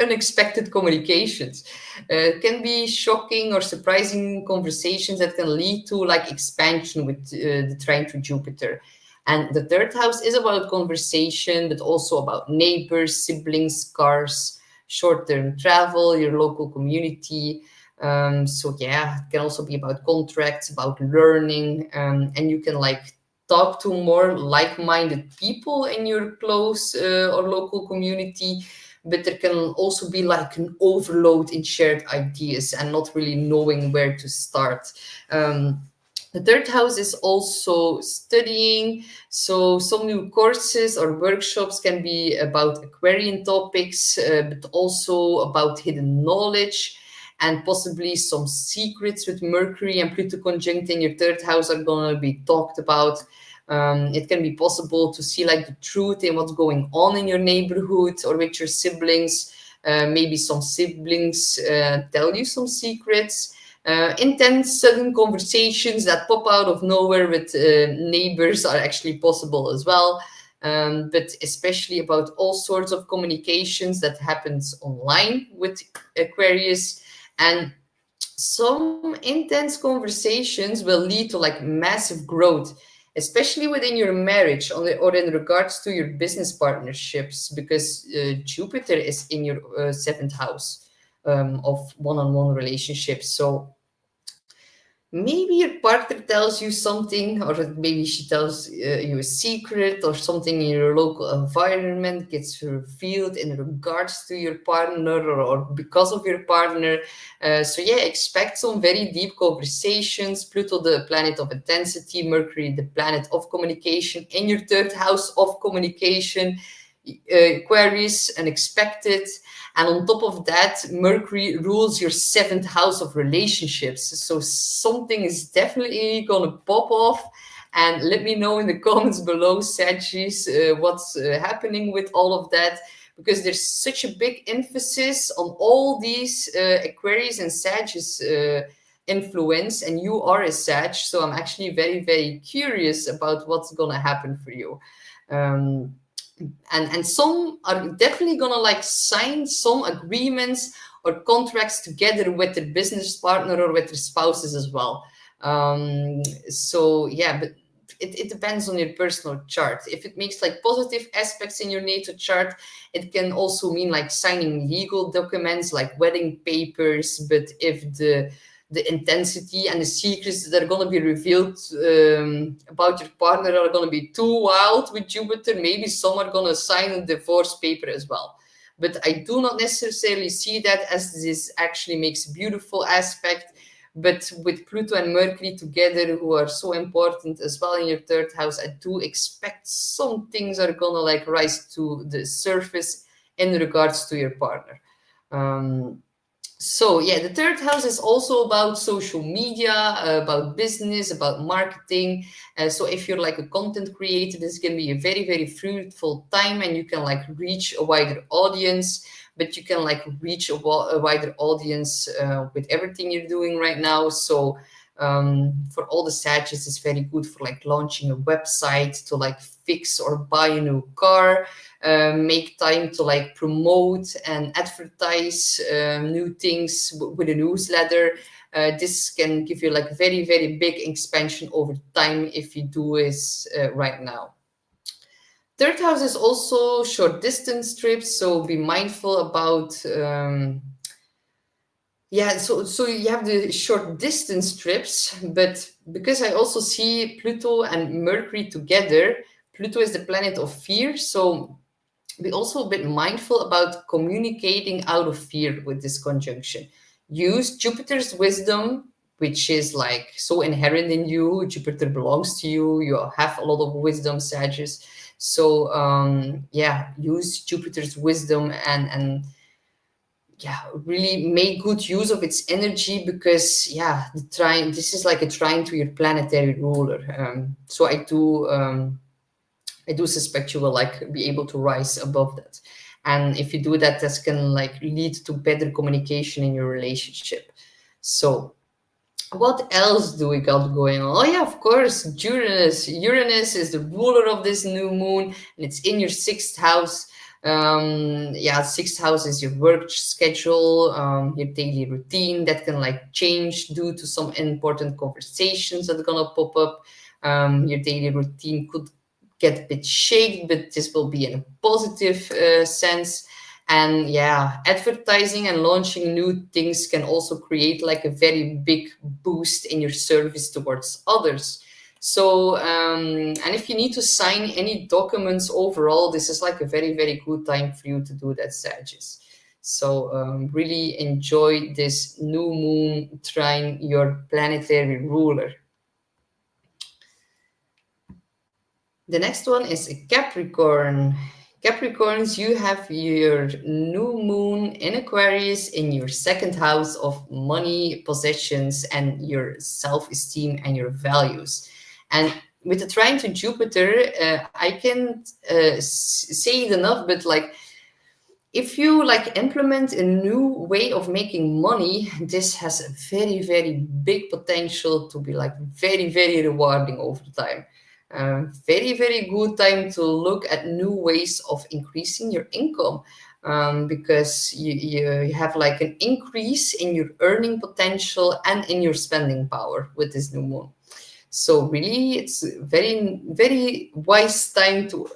unexpected communications. Can be shocking or surprising conversations that can lead to like expansion with the trine to Jupiter. And the 3rd house is about conversation, but also about neighbors, siblings, cars, short-term travel, your local community. So yeah, it can also be about contracts, about learning, and you can like talk to more like-minded people in your close or local community. but there can also be like an overload in shared ideas and not really knowing where to start. The third house is also studying. So some new courses or workshops can be about Aquarian topics, but also about hidden knowledge, and possibly some secrets with Mercury and Pluto conjunct in your third house are going to be talked about. It can be possible to see like the truth in what's going on in your neighborhood or with your siblings. Maybe some siblings tell you some secrets. Intense sudden conversations that pop out of nowhere with neighbors are actually possible as well. But especially about all sorts of communications that happens online with Aquarius. And some intense conversations will lead to like massive growth, especially within your marriage or in regards to your business partnerships, because Jupiter is in your seventh house of one-on-one relationships. So maybe your partner tells you something, or maybe she tells you a secret, or something in your local environment gets revealed in regards to your partner or because of your partner. So yeah, expect some very deep conversations. Pluto, the planet of intensity, Mercury, the planet of communication, in your third house of communication. Aquarius, unexpected. And on top of that, Mercury rules your seventh house of relationships. So something is definitely going to pop off. And let me know in the comments below, Sagittarius, what's happening with all of that. Because there's such a big emphasis on all these Aquarius and Sagittarius influence. And you are a Sag. So I'm actually very, very curious about what's going to happen for you. And some are definitely gonna like sign some agreements or contracts together with their business partner or with their spouses as well. So yeah, but it depends on your personal chart. If it makes like positive aspects in your natal chart, it can also mean like signing legal documents like wedding papers. But if the intensity and the secrets that are going to be revealed about your partner are going to be too wild with Jupiter, maybe some are going to sign a divorce paper as well. But I do not necessarily see that, as this actually makes a beautiful aspect. But with Pluto and Mercury together, who are so important as well in your third house, I do expect some things are going to like rise to the surface in regards to your partner. So yeah, the third house is also about social media, about business, about marketing. So if you're like a content creator, this can be a very, very fruitful time, and you can like reach a wider audience. But you can like reach a wider audience with everything you're doing right now. So for all the Sagittarius, it's very good for like launching a website, to like fix or buy a new car. Make time to like promote and advertise new things with a newsletter. This can give you like very, very big expansion over time if you do this right now. Third house is also short distance trips, so be mindful about so you have the short distance trips, but because I also see Pluto and Mercury together, Pluto is the planet of fear, so be also a bit mindful about communicating out of fear with this conjunction. Use Jupiter's wisdom, which is like so inherent in you. Jupiter belongs to you. You have a lot of wisdom, Sagittarius. So use Jupiter's wisdom and really make good use of its energy, because this is like a trine to your planetary ruler. So I do suspect you will like be able to rise above that. And if you do that, this can like lead to better communication in your relationship. So what else do we got going on? Oh yeah, of course, Uranus. Uranus is the ruler of this new moon, and it's in your sixth house. Sixth house is your work schedule, your daily routine that can like change due to some important conversations that are gonna pop up. Your daily routine could get a bit shaken, but this will be in a positive sense. And yeah, advertising and launching new things can also create like a very big boost in your service towards others. So, and if you need to sign any documents overall, this is like a very, very good time for you to do that, Sagittarius. So really enjoy this new moon trine your planetary ruler. The next one is Capricorn. Capricorns, you have your new moon in Aquarius in your second house of money, possessions, and your self-esteem and your values. And with the trine to Jupiter, I can't say it enough, but like if you like implement a new way of making money, this has a very, very big potential to be like very, very rewarding over time. Very, very good time to look at new ways of increasing your income, because you have like an increase in your earning potential and in your spending power with this new moon. So really, it's very, very wise time to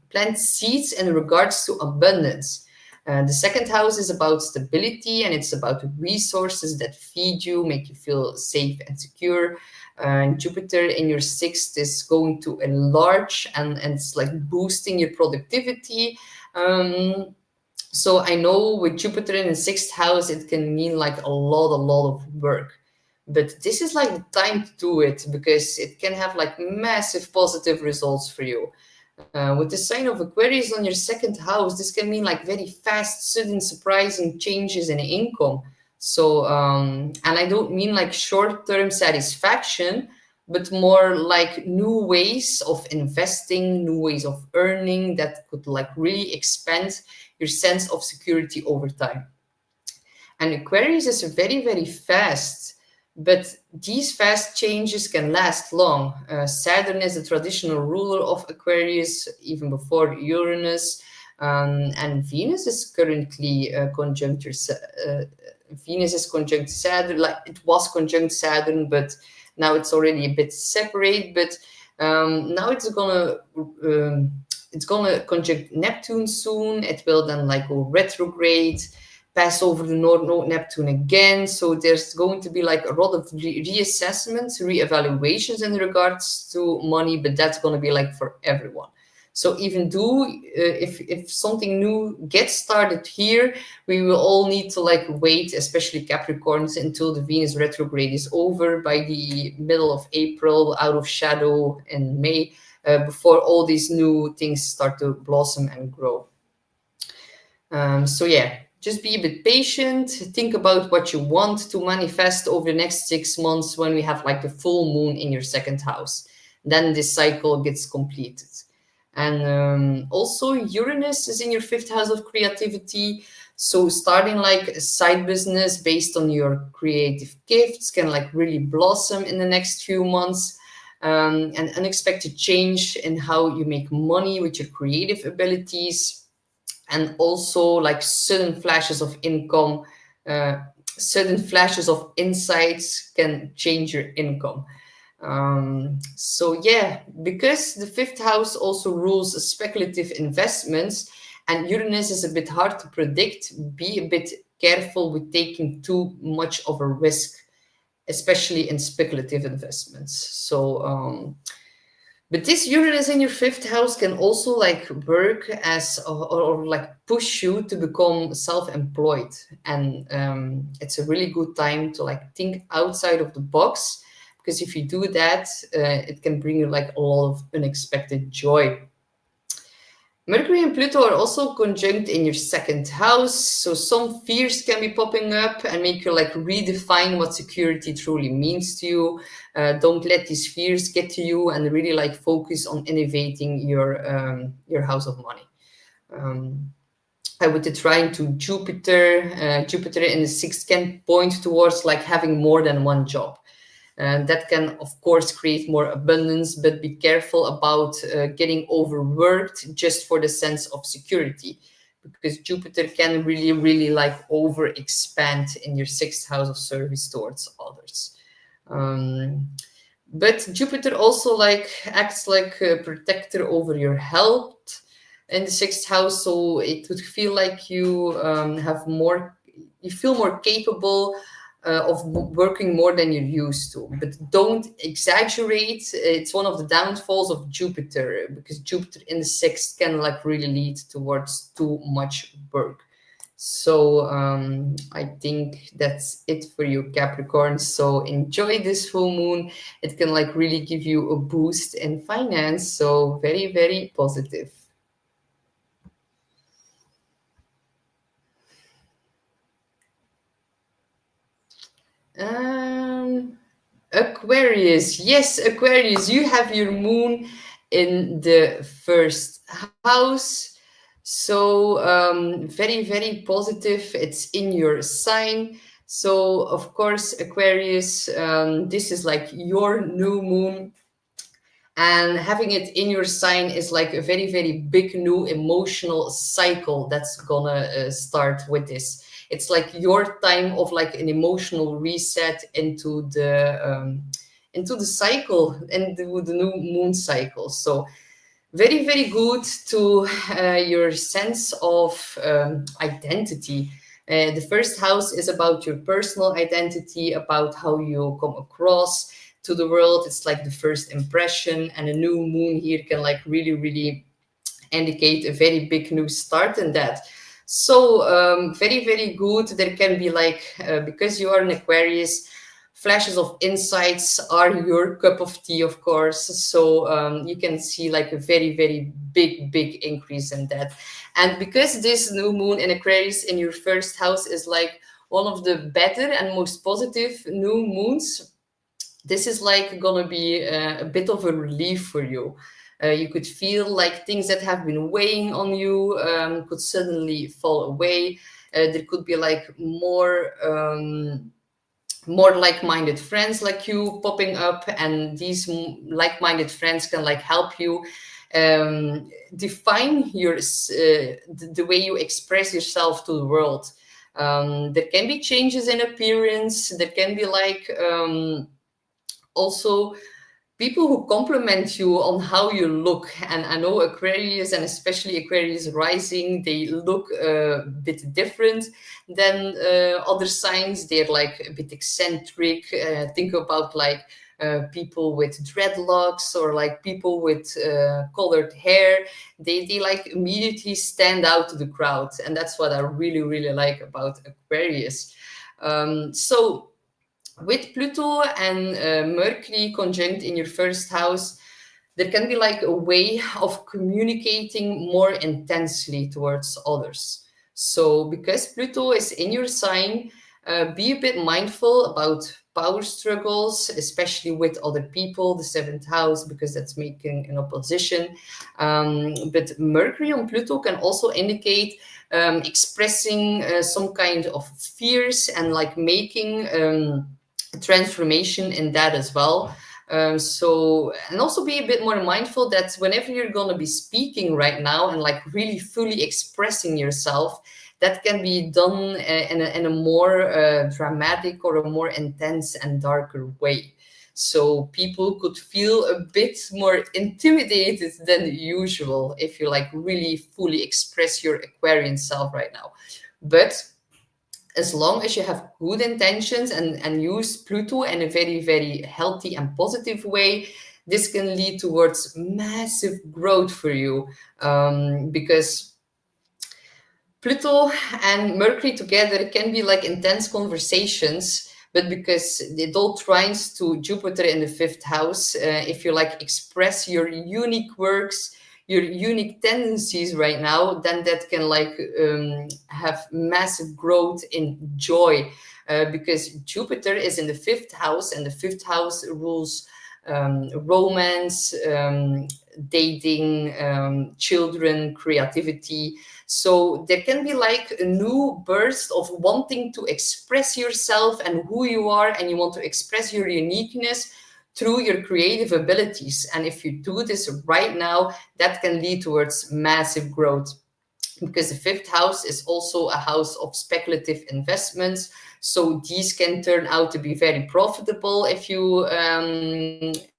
plant seeds in regards to abundance. The second house is about stability, and it's about resources that feed you, make you feel safe and secure. Jupiter in your sixth is going to enlarge, and it's like boosting your productivity. So I know with Jupiter in the sixth house, it can mean like a lot of work. But this is like the time to do it, because it can have like massive positive results for you. With the sign of Aquarius on your second house, this can mean like very fast, sudden, surprising changes in income. So, and I don't mean like short-term satisfaction, but more like new ways of investing, new ways of earning that could like really expand your sense of security over time. And Aquarius is very, very fast, but these fast changes can last long. Saturn is the traditional ruler of Aquarius, even before Uranus, and Venus is currently conjunct Venus is conjunct Saturn. Like it was conjunct Saturn, but now it's already a bit separate. But now it's gonna conjunct Neptune soon. It will then like go retrograde, pass over the North Node Neptune again. So there's going to be like a lot of reassessments, reevaluations in regards to money, but that's going to be like for everyone. So even though if something new gets started here, we will all need to like wait, especially Capricorns, until the Venus retrograde is over by the middle of April, out of shadow in May, before all these new things start to blossom and grow. So yeah, just be a bit patient. Think about what you want to manifest over the next 6 months when we have like the full moon in your second house. Then this cycle gets completed. And also Uranus is in your fifth house of creativity. So starting like a side business based on your creative gifts can like really blossom in the next few months. And unexpected change in how you make money with your creative abilities. And also like sudden flashes of income, sudden flashes of insights can change your income. So yeah, because the fifth house also rules speculative investments, and Uranus is a bit hard to predict, be a bit careful with taking too much of a risk, especially in speculative investments. So but this Uranus in your fifth house can also like work as or like push you to become self-employed, and it's a really good time to like think outside of the box, because if you do that, it can bring you like a lot of unexpected joy. Mercury and Pluto are also conjunct in your second house, so some fears can be popping up and make you like redefine what security truly means to you. Don't let these fears get to you, and really like focus on innovating your house of money. I would try to Jupiter. Jupiter in the sixth can point towards like having more than one job. That can, of course, create more abundance, but be careful about getting overworked just for the sense of security, because Jupiter can really, really like overexpand in your sixth house of service towards others. But Jupiter also like acts like a protector over your health in the sixth house, so it would feel like you you feel more capable of working more than you're used to, but don't exaggerate. It's one of the downfalls of Jupiter, because Jupiter in the sixth can like really lead towards too much work. So I think that's it for you, Capricorn. So enjoy this full moon. It can like really give you a boost in finance. So very, very positive. Um, Aquarius. Yes, Aquarius, you have your moon in the first house. So, very, very positive. It's in your sign. So, of course, Aquarius, this is like your new moon, and having it in your sign is like a very, very big new emotional cycle that's gonna start with this. It's like your time of like an emotional reset into the cycle, into the new moon cycle. So very, very good to your sense of identity. The first house is about your personal identity, about how you come across to the world. It's like the first impression, and a new moon here can like really, really indicate a very big new start in that. So very, very good. There can be like, because you are an Aquarius, flashes of insights are your cup of tea, of course. So you can see like a very, very big, big increase in that. And because this new moon in Aquarius in your first house is like one of the better and most positive new moons, this is like gonna be a bit of a relief for you. You could feel like things that have been weighing on you could suddenly fall away. There could be like more like-minded friends like you popping up, and these like-minded friends can like help you define the way you express yourself to the world. There can be changes in appearance. There can be like also people who compliment you on how you look. And I know Aquarius, and especially Aquarius rising, they look a bit different than other signs. They're like a bit eccentric. Think about like people with dreadlocks, or like people with colored hair. They like immediately stand out to the crowd, and that's what I really, really like about Aquarius. So with Pluto and Mercury conjunct in your first house, there can be like a way of communicating more intensely towards others. So, because Pluto is in your sign, be a bit mindful about power struggles, especially with other people, the seventh house, because that's making an opposition. But Mercury on Pluto can also indicate expressing some kind of fears, and like making transformation in that as well. So, and also be a bit more mindful that whenever you're going to be speaking right now and like really fully expressing yourself, that can be done in a more dramatic or a more intense and darker way. So people could feel a bit more intimidated than usual if you like really fully express your Aquarian self right now. But as long as you have good intentions and use Pluto in a very, very healthy and positive way, this can lead towards massive growth for you, because Pluto and Mercury together can be like intense conversations, but because it all trines to Jupiter in the fifth house, if you like express your unique works, your unique tendencies right now, then that can like have massive growth in joy, because Jupiter is in the fifth house, and the fifth house rules romance, dating, children, creativity. So there can be like a new burst of wanting to express yourself and who you are, and you want to express your uniqueness through your creative abilities. And if you do this right now, that can lead towards massive growth, because the fifth house is also a house of speculative investments. So these can turn out to be very profitable if you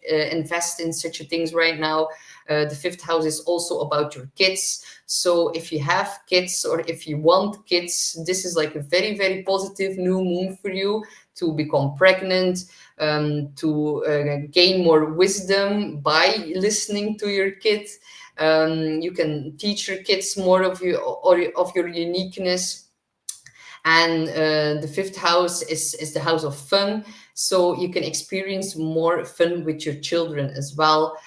invest in such things right now. The fifth house is also about your kids. So if you have kids or if you want kids, this is like a very, very positive new moon for you to become pregnant, to gain more wisdom by listening to your kids. You can teach your kids more of your uniqueness. And the fifth house is the house of fun, so you can experience more fun with your children as well.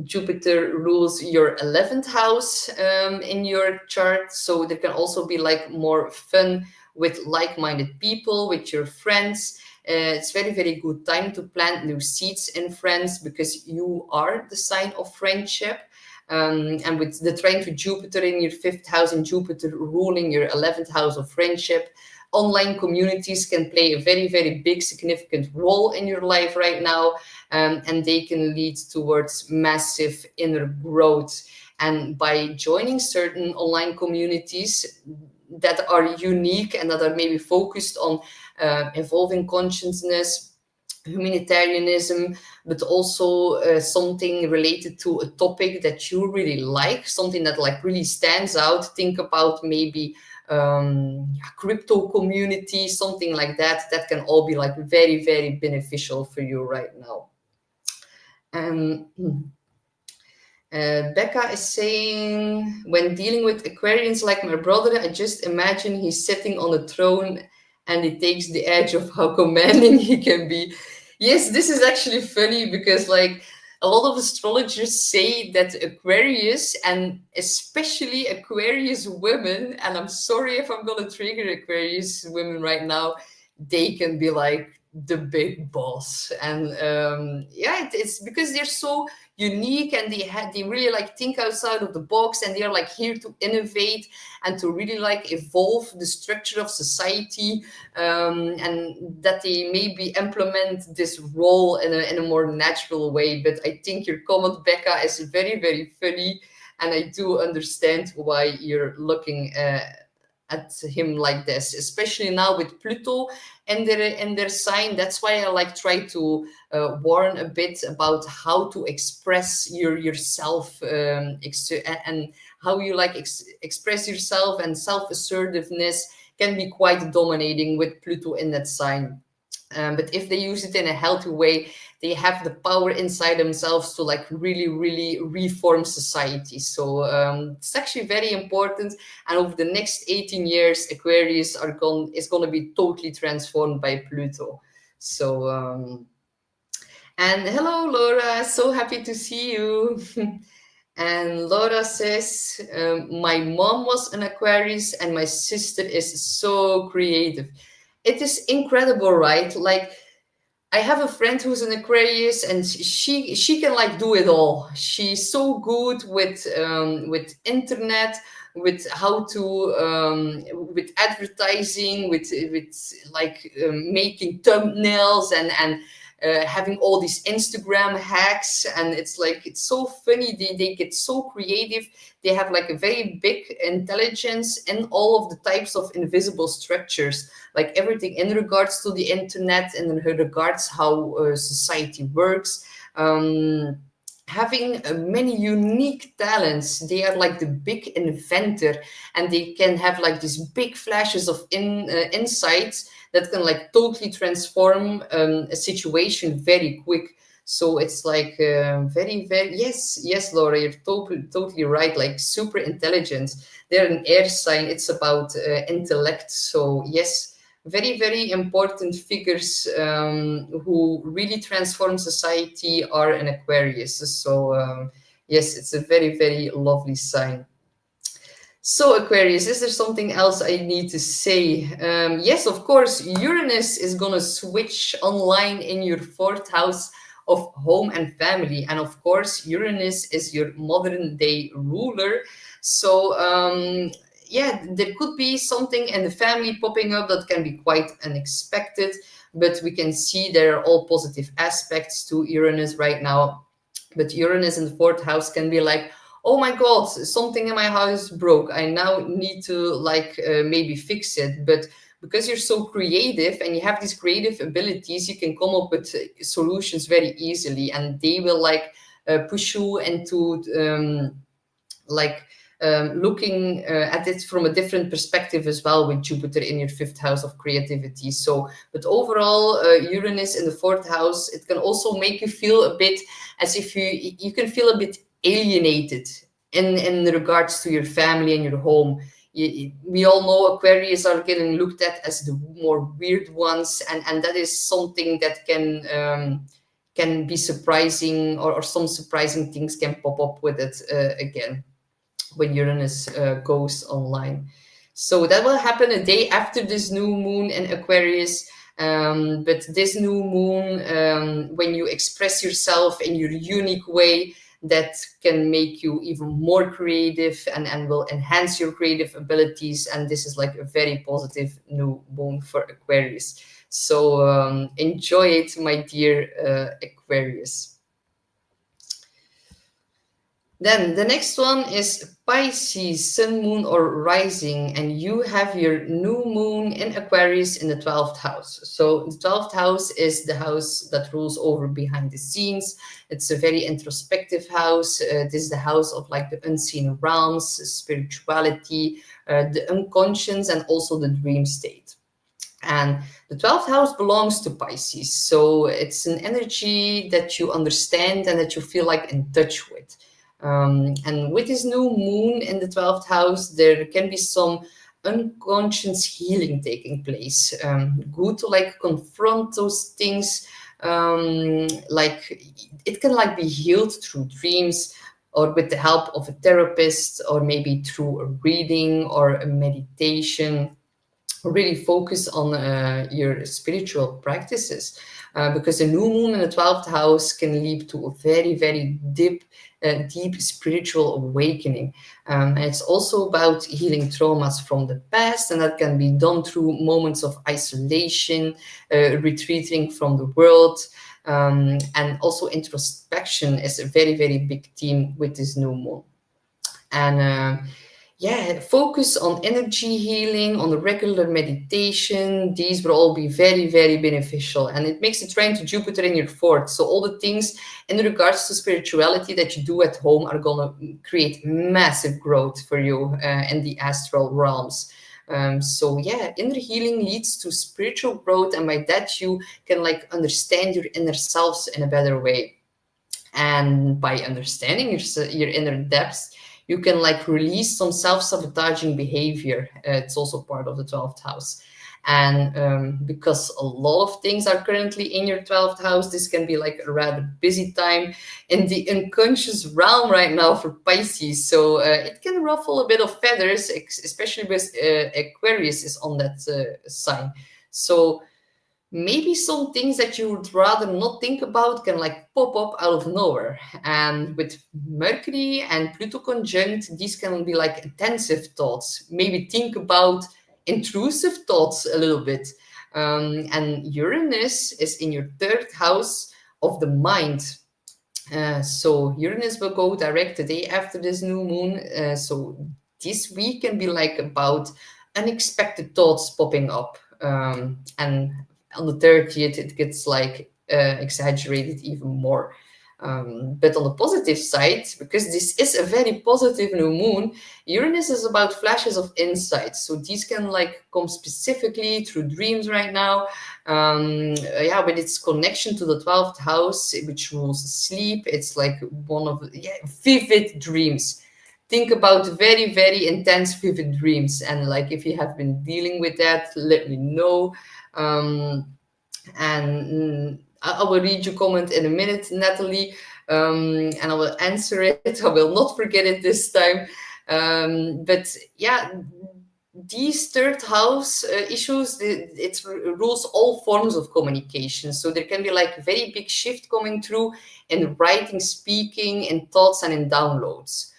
Jupiter rules your 11th house in your chart, so there can also be like more fun with like-minded people, with your friends. It's very, very good time to plant new seeds in friends, because you are the sign of friendship. And with the trine to Jupiter in your fifth house and Jupiter ruling your 11th house of friendship, online communities can play a very, very big, significant role in your life right now. And they can lead towards massive inner growth. And by joining certain online communities that are unique and that are maybe focused on evolving consciousness, humanitarianism, but also something related to a topic that you really like, something that like really stands out. Think about maybe a crypto community, something like that. That can all be like very, very beneficial for you right now. Becca is saying, when dealing with Aquarians like my brother, I just imagine he's sitting on a throne and it takes the edge of how commanding he can be. Yes, this is actually funny because like a lot of astrologers say that Aquarius, and especially Aquarius women, and I'm sorry if I'm gonna trigger Aquarius women right now, they can be like the big boss. And yeah, it's because they're so unique, and they really like think outside of the box, and they're like here to innovate and to really like evolve the structure of society, and that they maybe implement this role in a more natural way. But I think your comment, Becca, is very, very funny, and I do understand why you're looking at him like this, especially now with Pluto and their sign. That's why I like try to warn a bit about how to express yourself, and how you like express yourself, and self-assertiveness can be quite dominating with Pluto in that sign. But if they use it in a healthy way, they have the power inside themselves to like really, really reform society. So it's actually very important. And over the next 18 years, Aquarius is going to be totally transformed by Pluto. So, and hello, Laura. So happy to see you. And Laura says, my mom was an Aquarius and my sister is so creative. It is incredible, right? Like, I have a friend who's an Aquarius, and she can like do it all. She's so good with internet, with how to with advertising, with like making thumbnails, and having all these Instagram hacks. And it's like, it's so funny. They get so creative. They have like a very big intelligence in all of the types of invisible structures, like everything in regards to the internet and in regards how society works. Having many unique talents. They are like the big inventor, and they can have like these big flashes of insights that can like totally transform a situation very quick. So it's like very, very, yes, Laura, you're totally right. Like super intelligent. They're an air sign. It's about intellect. So yes, very, very important figures who really transform society are an Aquarius. So yes, it's a very, very lovely sign. So Aquarius, is there something else I need to say? Yes, of course, Uranus is going to switch online in your fourth house of home and family. And of course, Uranus is your modern day ruler. So yeah, there could be something in the family popping up that can be quite unexpected, but we can see there are all positive aspects to Uranus right now. But Uranus in the fourth house can be like, oh my God, something in my house broke. I now need to like maybe fix it. But because you're so creative and you have these creative abilities, you can come up with solutions very easily, and they will like push you into like looking at it from a different perspective as well, with Jupiter in your fifth house of creativity. So, but overall, Uranus in the fourth house, it can also make you feel a bit as if you can feel a bit alienated in regards to your family and your home. We all know Aquarius are getting looked at as the more weird ones, and that is something that can be surprising, or some surprising things can pop up with it again when Uranus goes online. So that will happen a day after this new moon in Aquarius. But this new moon, when you express yourself in your unique way, that can make you even more creative, and will enhance your creative abilities. And this is like a very positive new moon for Aquarius. So enjoy it, my dear Aquarius. Then the next one is Pisces, sun, moon, or rising, and you have your new moon in Aquarius in the 12th house. So the 12th house is the house that rules over behind the scenes. It's a very introspective house. This is the house of like the unseen realms, spirituality, the unconscious, and also the dream state. And the 12th house belongs to Pisces. So it's an energy that you understand and that you feel like in touch with. And with this new moon in the 12th house, there can be some unconscious healing taking place. Good to like confront those things. Like it can like be healed through dreams, or with the help of a therapist, or maybe through a reading or a meditation. Really focus on your spiritual practices, because a new moon in the 12th house can lead to a very, very deep spiritual awakening. And it's also about healing traumas from the past, and that can be done through moments of isolation, retreating from the world, and also introspection is a very, very big theme with this new moon. And yeah, focus on energy healing, on the regular meditation. These will all be very, very beneficial. And it makes the trine to Jupiter in your fourth. So all the things in regards to spirituality that you do at home are going to create massive growth for you in the astral realms. So yeah, inner healing leads to spiritual growth. And by that, you can like understand your inner selves in a better way. And by understanding your inner depths, you can like release some self-sabotaging behavior. It's also part of the 12th house. And because a lot of things are currently in your 12th house, this can be like a rather busy time in the unconscious realm right now for Pisces. So it can ruffle a bit of feathers, especially with Aquarius is on that sign. So maybe some things that you would rather not think about can like pop up out of nowhere. And with Mercury and Pluto conjunct, these can be like intensive thoughts. Maybe think about intrusive thoughts a little bit. And Uranus is in your third house of the mind. So Uranus will go direct the day after this new moon. So this week can be like about unexpected thoughts popping up. And on the 30th, it gets like exaggerated even more. But on the positive side, because this is a very positive new moon, Uranus is about flashes of insight. So these can like come specifically through dreams right now. Yeah, with its connection to the 12th house, which rules sleep, it's like one of vivid dreams. Think about very, very intense, vivid dreams. And like if you have been dealing with that, let me know. And I will read your comment in a minute, Natalie, and I will answer it. I will not forget it this time. But yeah, these third house issues, it rules all forms of communication. So there can be like a very big shift coming through in writing, speaking, in thoughts, and in downloads.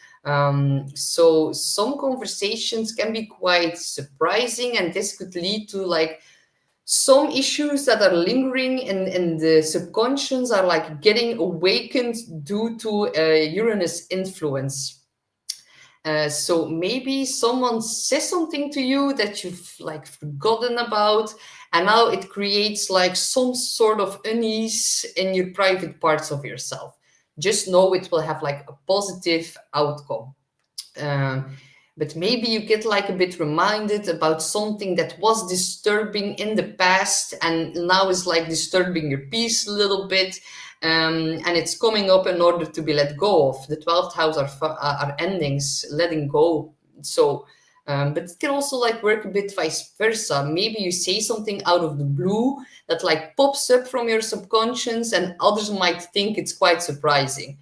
So some conversations can be quite surprising, and this could lead to like some issues that are lingering in the subconscious are like getting awakened due to Uranus influence. So maybe someone says something to you that you've like forgotten about, and now it creates like some sort of unease in your private parts of yourself. just know it will have like a positive outcome. Um, but maybe you get like a bit reminded about something that was disturbing in the past and now is like disturbing your peace a little bit, and it's coming up in order to be let go of. The 12th house are endings, letting go. So but it can also like work a bit vice versa. Maybe you say something out of the blue that like pops up from your subconscious and others might think it's quite surprising.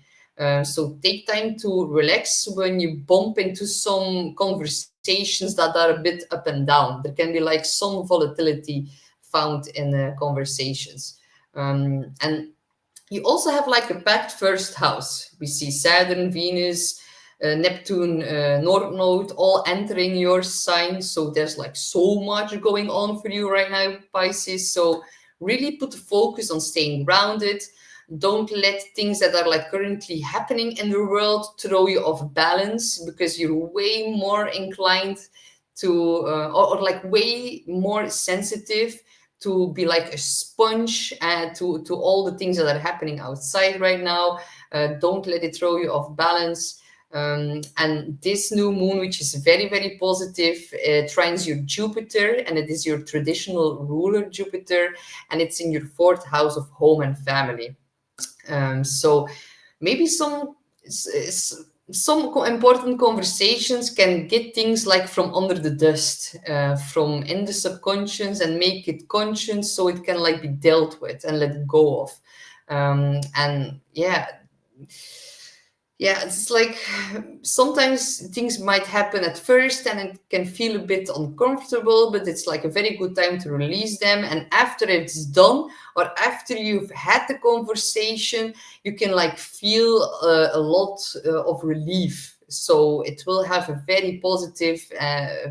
So take time to relax when you bump into some conversations that are a bit up and down. There can be like some volatility found in conversations. And you also have like a packed first house. We see Saturn, Venus, Neptune, North Node all entering your sign. So there's like so much going on for you right now, Pisces. So really put the focus on staying grounded. Don't let things that are like currently happening in the world throw you off balance, because you're way more inclined to, or like way more sensitive to be like a sponge to all the things that are happening outside right now. Don't let it throw you off balance. And this new moon, which is very, very positive, trines your Jupiter, and it is your traditional ruler, Jupiter, and it's in your 4th house of home and family. So maybe some important conversations can get things like from under the dust, from in the subconscious, and make it conscious so it can like be dealt with and let go of. And yeah, it's like sometimes things might happen at first and it can feel a bit uncomfortable, but it's like a very good time to release them. And after it's done, or after you've had the conversation, you can like feel a lot of relief. So it will have a very positive,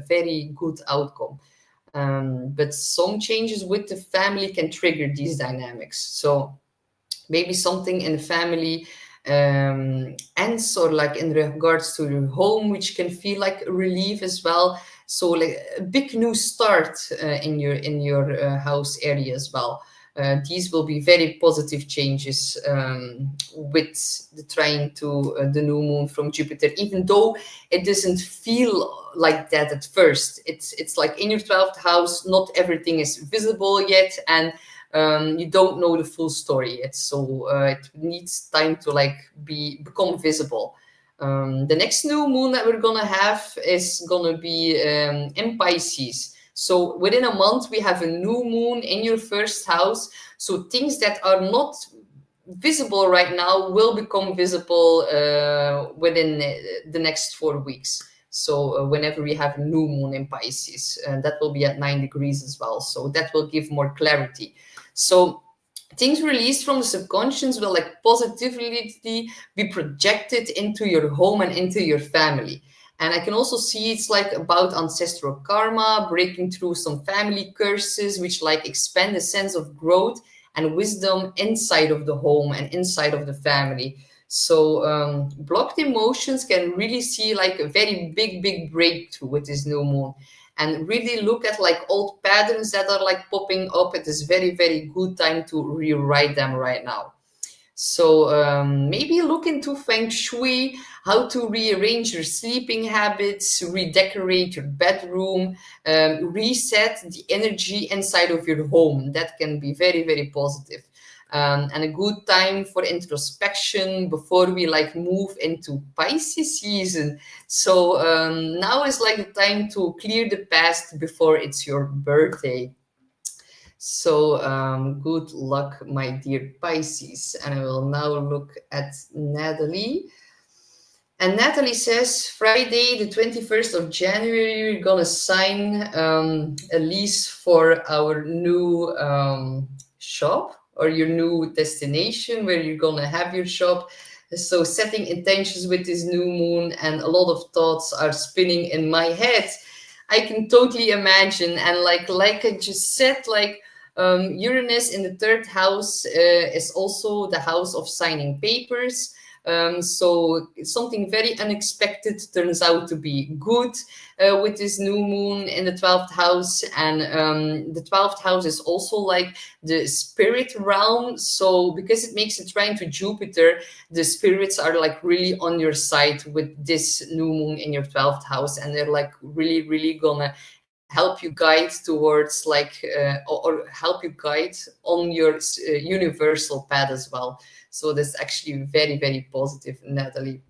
very good outcome. But some changes with the family can trigger these dynamics. So maybe something in the family ends, or like in regards to your home, which can feel like a relief as well. So like a big new start in your house area as well. These will be very positive changes with the trine to the new moon from Jupiter, even though it doesn't feel like that at first. It's like in your 12th house, not everything is visible yet, and you don't know the full story yet, so it needs time to like become visible. The next new moon that we're gonna have is gonna be in Pisces. So within a month, we have a new moon in your 1st house. So things that are not visible right now will become visible within the next 4 weeks. So whenever we have a new moon in Pisces, that will be at 9 degrees as well. So that will give more clarity. So things released from the subconscious will like positively be projected into your home and into your family. And I can also see it's like about ancestral karma, breaking through some family curses, which like expand the sense of growth and wisdom inside of the home and inside of the family. So blocked emotions can really see like a very big breakthrough with this new moon, and really look at like old patterns that are like popping up. It is very good time to rewrite them right now. So maybe look into Feng Shui, how to rearrange your sleeping habits, redecorate your bedroom, reset the energy inside of your home. That can be very positive. And a good time for introspection before we like move into Pisces season. So now is like the time to clear the past before it's your birthday. So good luck, my dear Pisces. And I will now look at Natalie. And Natalie says, Friday, the 21st of January, we're going to sign a lease for our new shop, or your new destination where you're going to have your shop. So setting intentions with this new moon, and a lot of thoughts are spinning in my head. I can totally imagine. And like I just said, like Uranus in the 3rd house is also the house of signing papers. So something very unexpected turns out to be good with this new moon in the 12th house. And the 12th house is also like the spirit realm. So because it makes a trine to Jupiter, the spirits are like really on your side with this new moon in your 12th house. And they're like really, really gonna help you guide towards like, or help you guide on your universal path as well. So that's actually very, very positive, Natalie.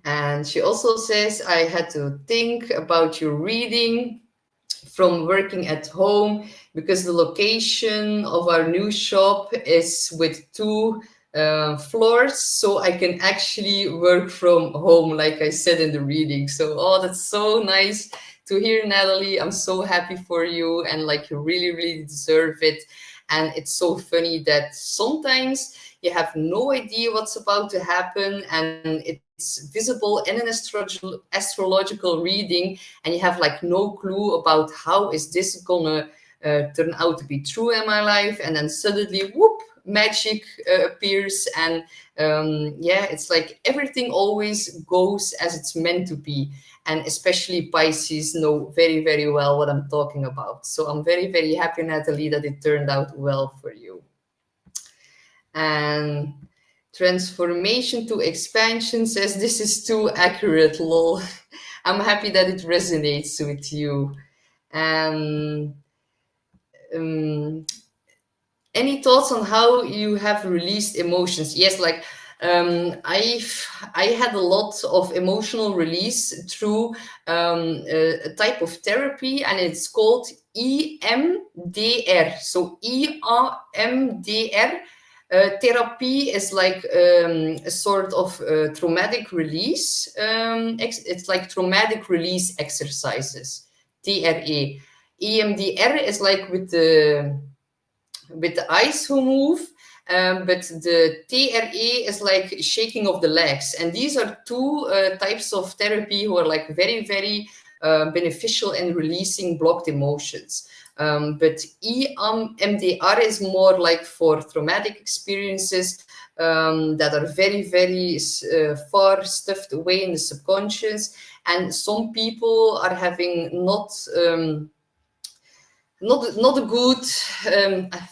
And she also says, I had to think about your reading from working at home because the location of our new shop is with two floors, so I can actually work from home, like I said in the reading. So, oh, that's so nice to hear, Natalie. I'm so happy for you, and like you really, really deserve it. And it's so funny that sometimes you have no idea what's about to happen, and it's visible in an astrological reading, and you have like no clue about how is this gonna turn out to be true in my life, and then suddenly, whoop, magic appears, and yeah, it's like everything always goes as it's meant to be. And especially Pisces know very, very well what I'm talking about. So I'm very, very happy, Natalie, that it turned out well for you. And transformation to expansion says, this is too accurate, lol. I'm happy that it resonates with you. And any thoughts on how you have released emotions? Yes, like I had a lot of emotional release through a type of therapy, and it's called EMDR. So EMDR. Therapy is like a sort of traumatic release. It's like traumatic release exercises. TRE. EMDR is like with the eyes who move, but the TRE is like shaking of the legs. And these are two types of therapy who are like very, very beneficial in releasing blocked emotions. But EMDR is more like for traumatic experiences that are very, very far stuffed away in the subconscious. And some people are having not a good,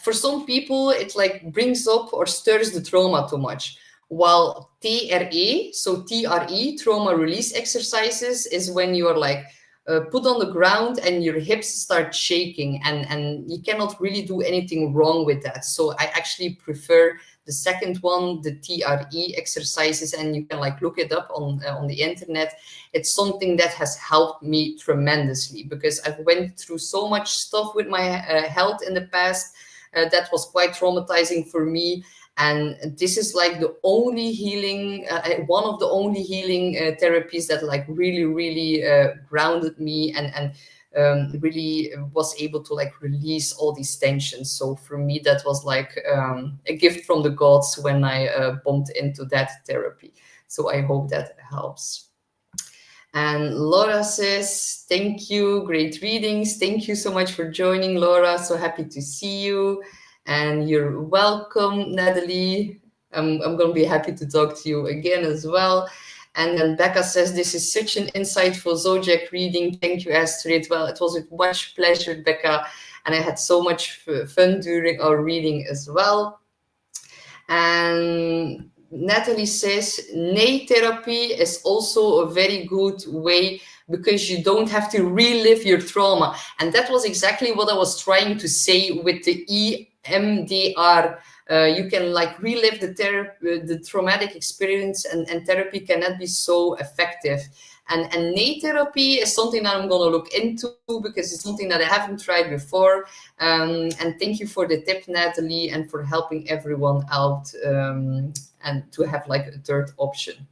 for some people it like brings up or stirs the trauma too much, while TRE, so TRE, trauma release exercises, is when you are like put on the ground and your hips start shaking, and you cannot really do anything wrong with that. So I actually prefer the second one, the TRE exercises, and you can like look it up on the internet. It's something that has helped me tremendously because I've went through so much stuff with my health in the past that was quite traumatizing for me. And this is like the only healing, one of the only healing therapies that like really, really grounded me and really was able to like release all these tensions. So for me, that was like a gift from the gods when I bumped into that therapy. So I hope that helps. And Laura says, thank you, great readings. Thank you so much for joining, Laura. So happy to see you. And you're welcome, Natalie. I'm going to be happy to talk to you again as well. And then Becca says, this is such an insightful zodiac reading. Thank you, Astrid. Well, it was with much pleasure, Becca. And I had so much fun during our reading as well. And Natalie says, nay therapy is also a very good way because you don't have to relive your trauma. And that was exactly what I was trying to say with the EMDR. You can like relive the traumatic experience, and therapy cannot be so effective. And nay therapy is something that I'm going to look into because it's something that I haven't tried before. And thank you for the tip, Natalie, and for helping everyone out and to have like a third option.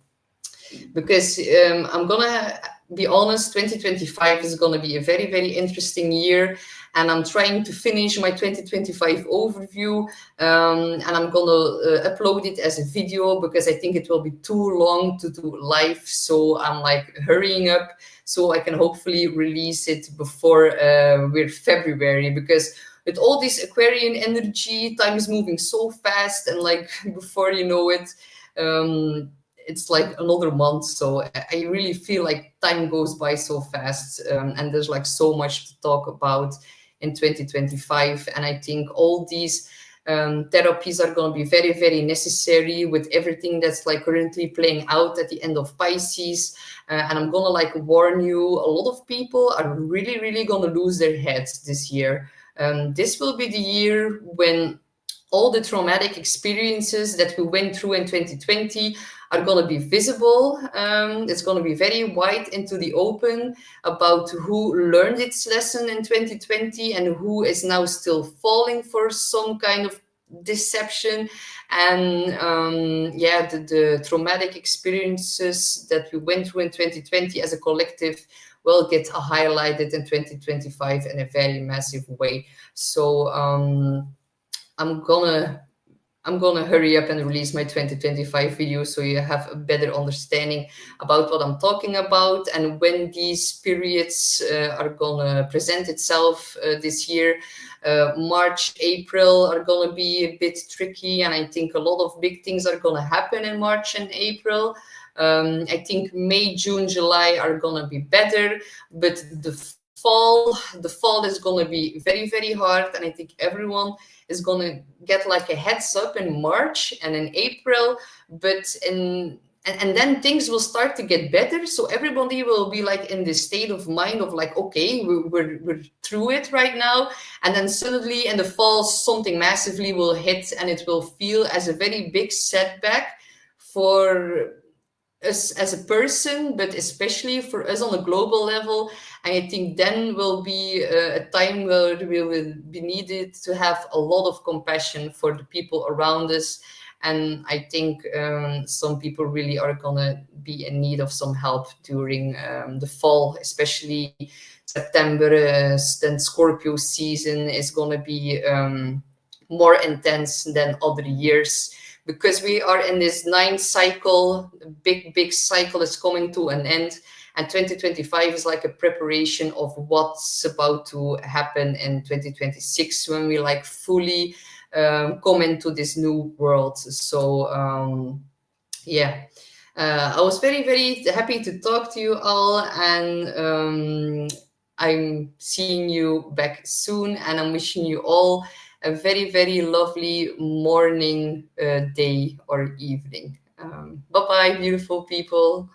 Because I'm going to be honest, 2025 is going to be a very, very interesting year. And I'm trying to finish my 2025 overview, and I'm gonna upload it as a video because I think it will be too long to do live. So I'm like hurrying up so I can hopefully release it before we're February, because with all this Aquarian energy, time is moving so fast, and like before you know it, It's like another month, so I really feel like time goes by so fast, and there's like so much to talk about in 2025. And I think all these therapies are going to be very, very necessary with everything that's like currently playing out at the end of Pisces. And I'm going to like warn you, a lot of people are really, really going to lose their heads this year. This will be the year when all the traumatic experiences that we went through in 2020 are going to be visible. It's going to be very wide into the open about who learned its lesson in 2020 and who is now still falling for some kind of deception. And yeah, the traumatic experiences that we went through in 2020 as a collective will get highlighted in 2025 in a very massive way. So I'm gonna hurry up and release my 2025 video so you have a better understanding about what I'm talking about and when these periods are gonna present itself this year. March, April are gonna be a bit tricky, and I think a lot of big things are gonna happen in March and April. I think May, June, July are gonna be better, but the fall is gonna be very, very hard, and I think everyone is going to get like a heads up in March and in April, but and then things will start to get better. So everybody will be like in this state of mind of like, okay, we're through it right now. And then suddenly in the fall, something massively will hit, and it will feel as a very big setback for us as a person, but especially for us on a global level. And I think then will be a time where we will be needed to have a lot of compassion for the people around us. And I think some people really are gonna be in need of some help during the fall, especially September. Then Scorpio season is gonna be more intense than other years, because we are in this ninth cycle. Big cycle is coming to an end, and 2025 is like a preparation of what's about to happen in 2026 when we like fully come into this new world. So yeah, I was very, very happy to talk to you all, and I'm seeing you back soon, and I'm wishing you all a very, very lovely morning, day, or evening. Bye bye, beautiful people.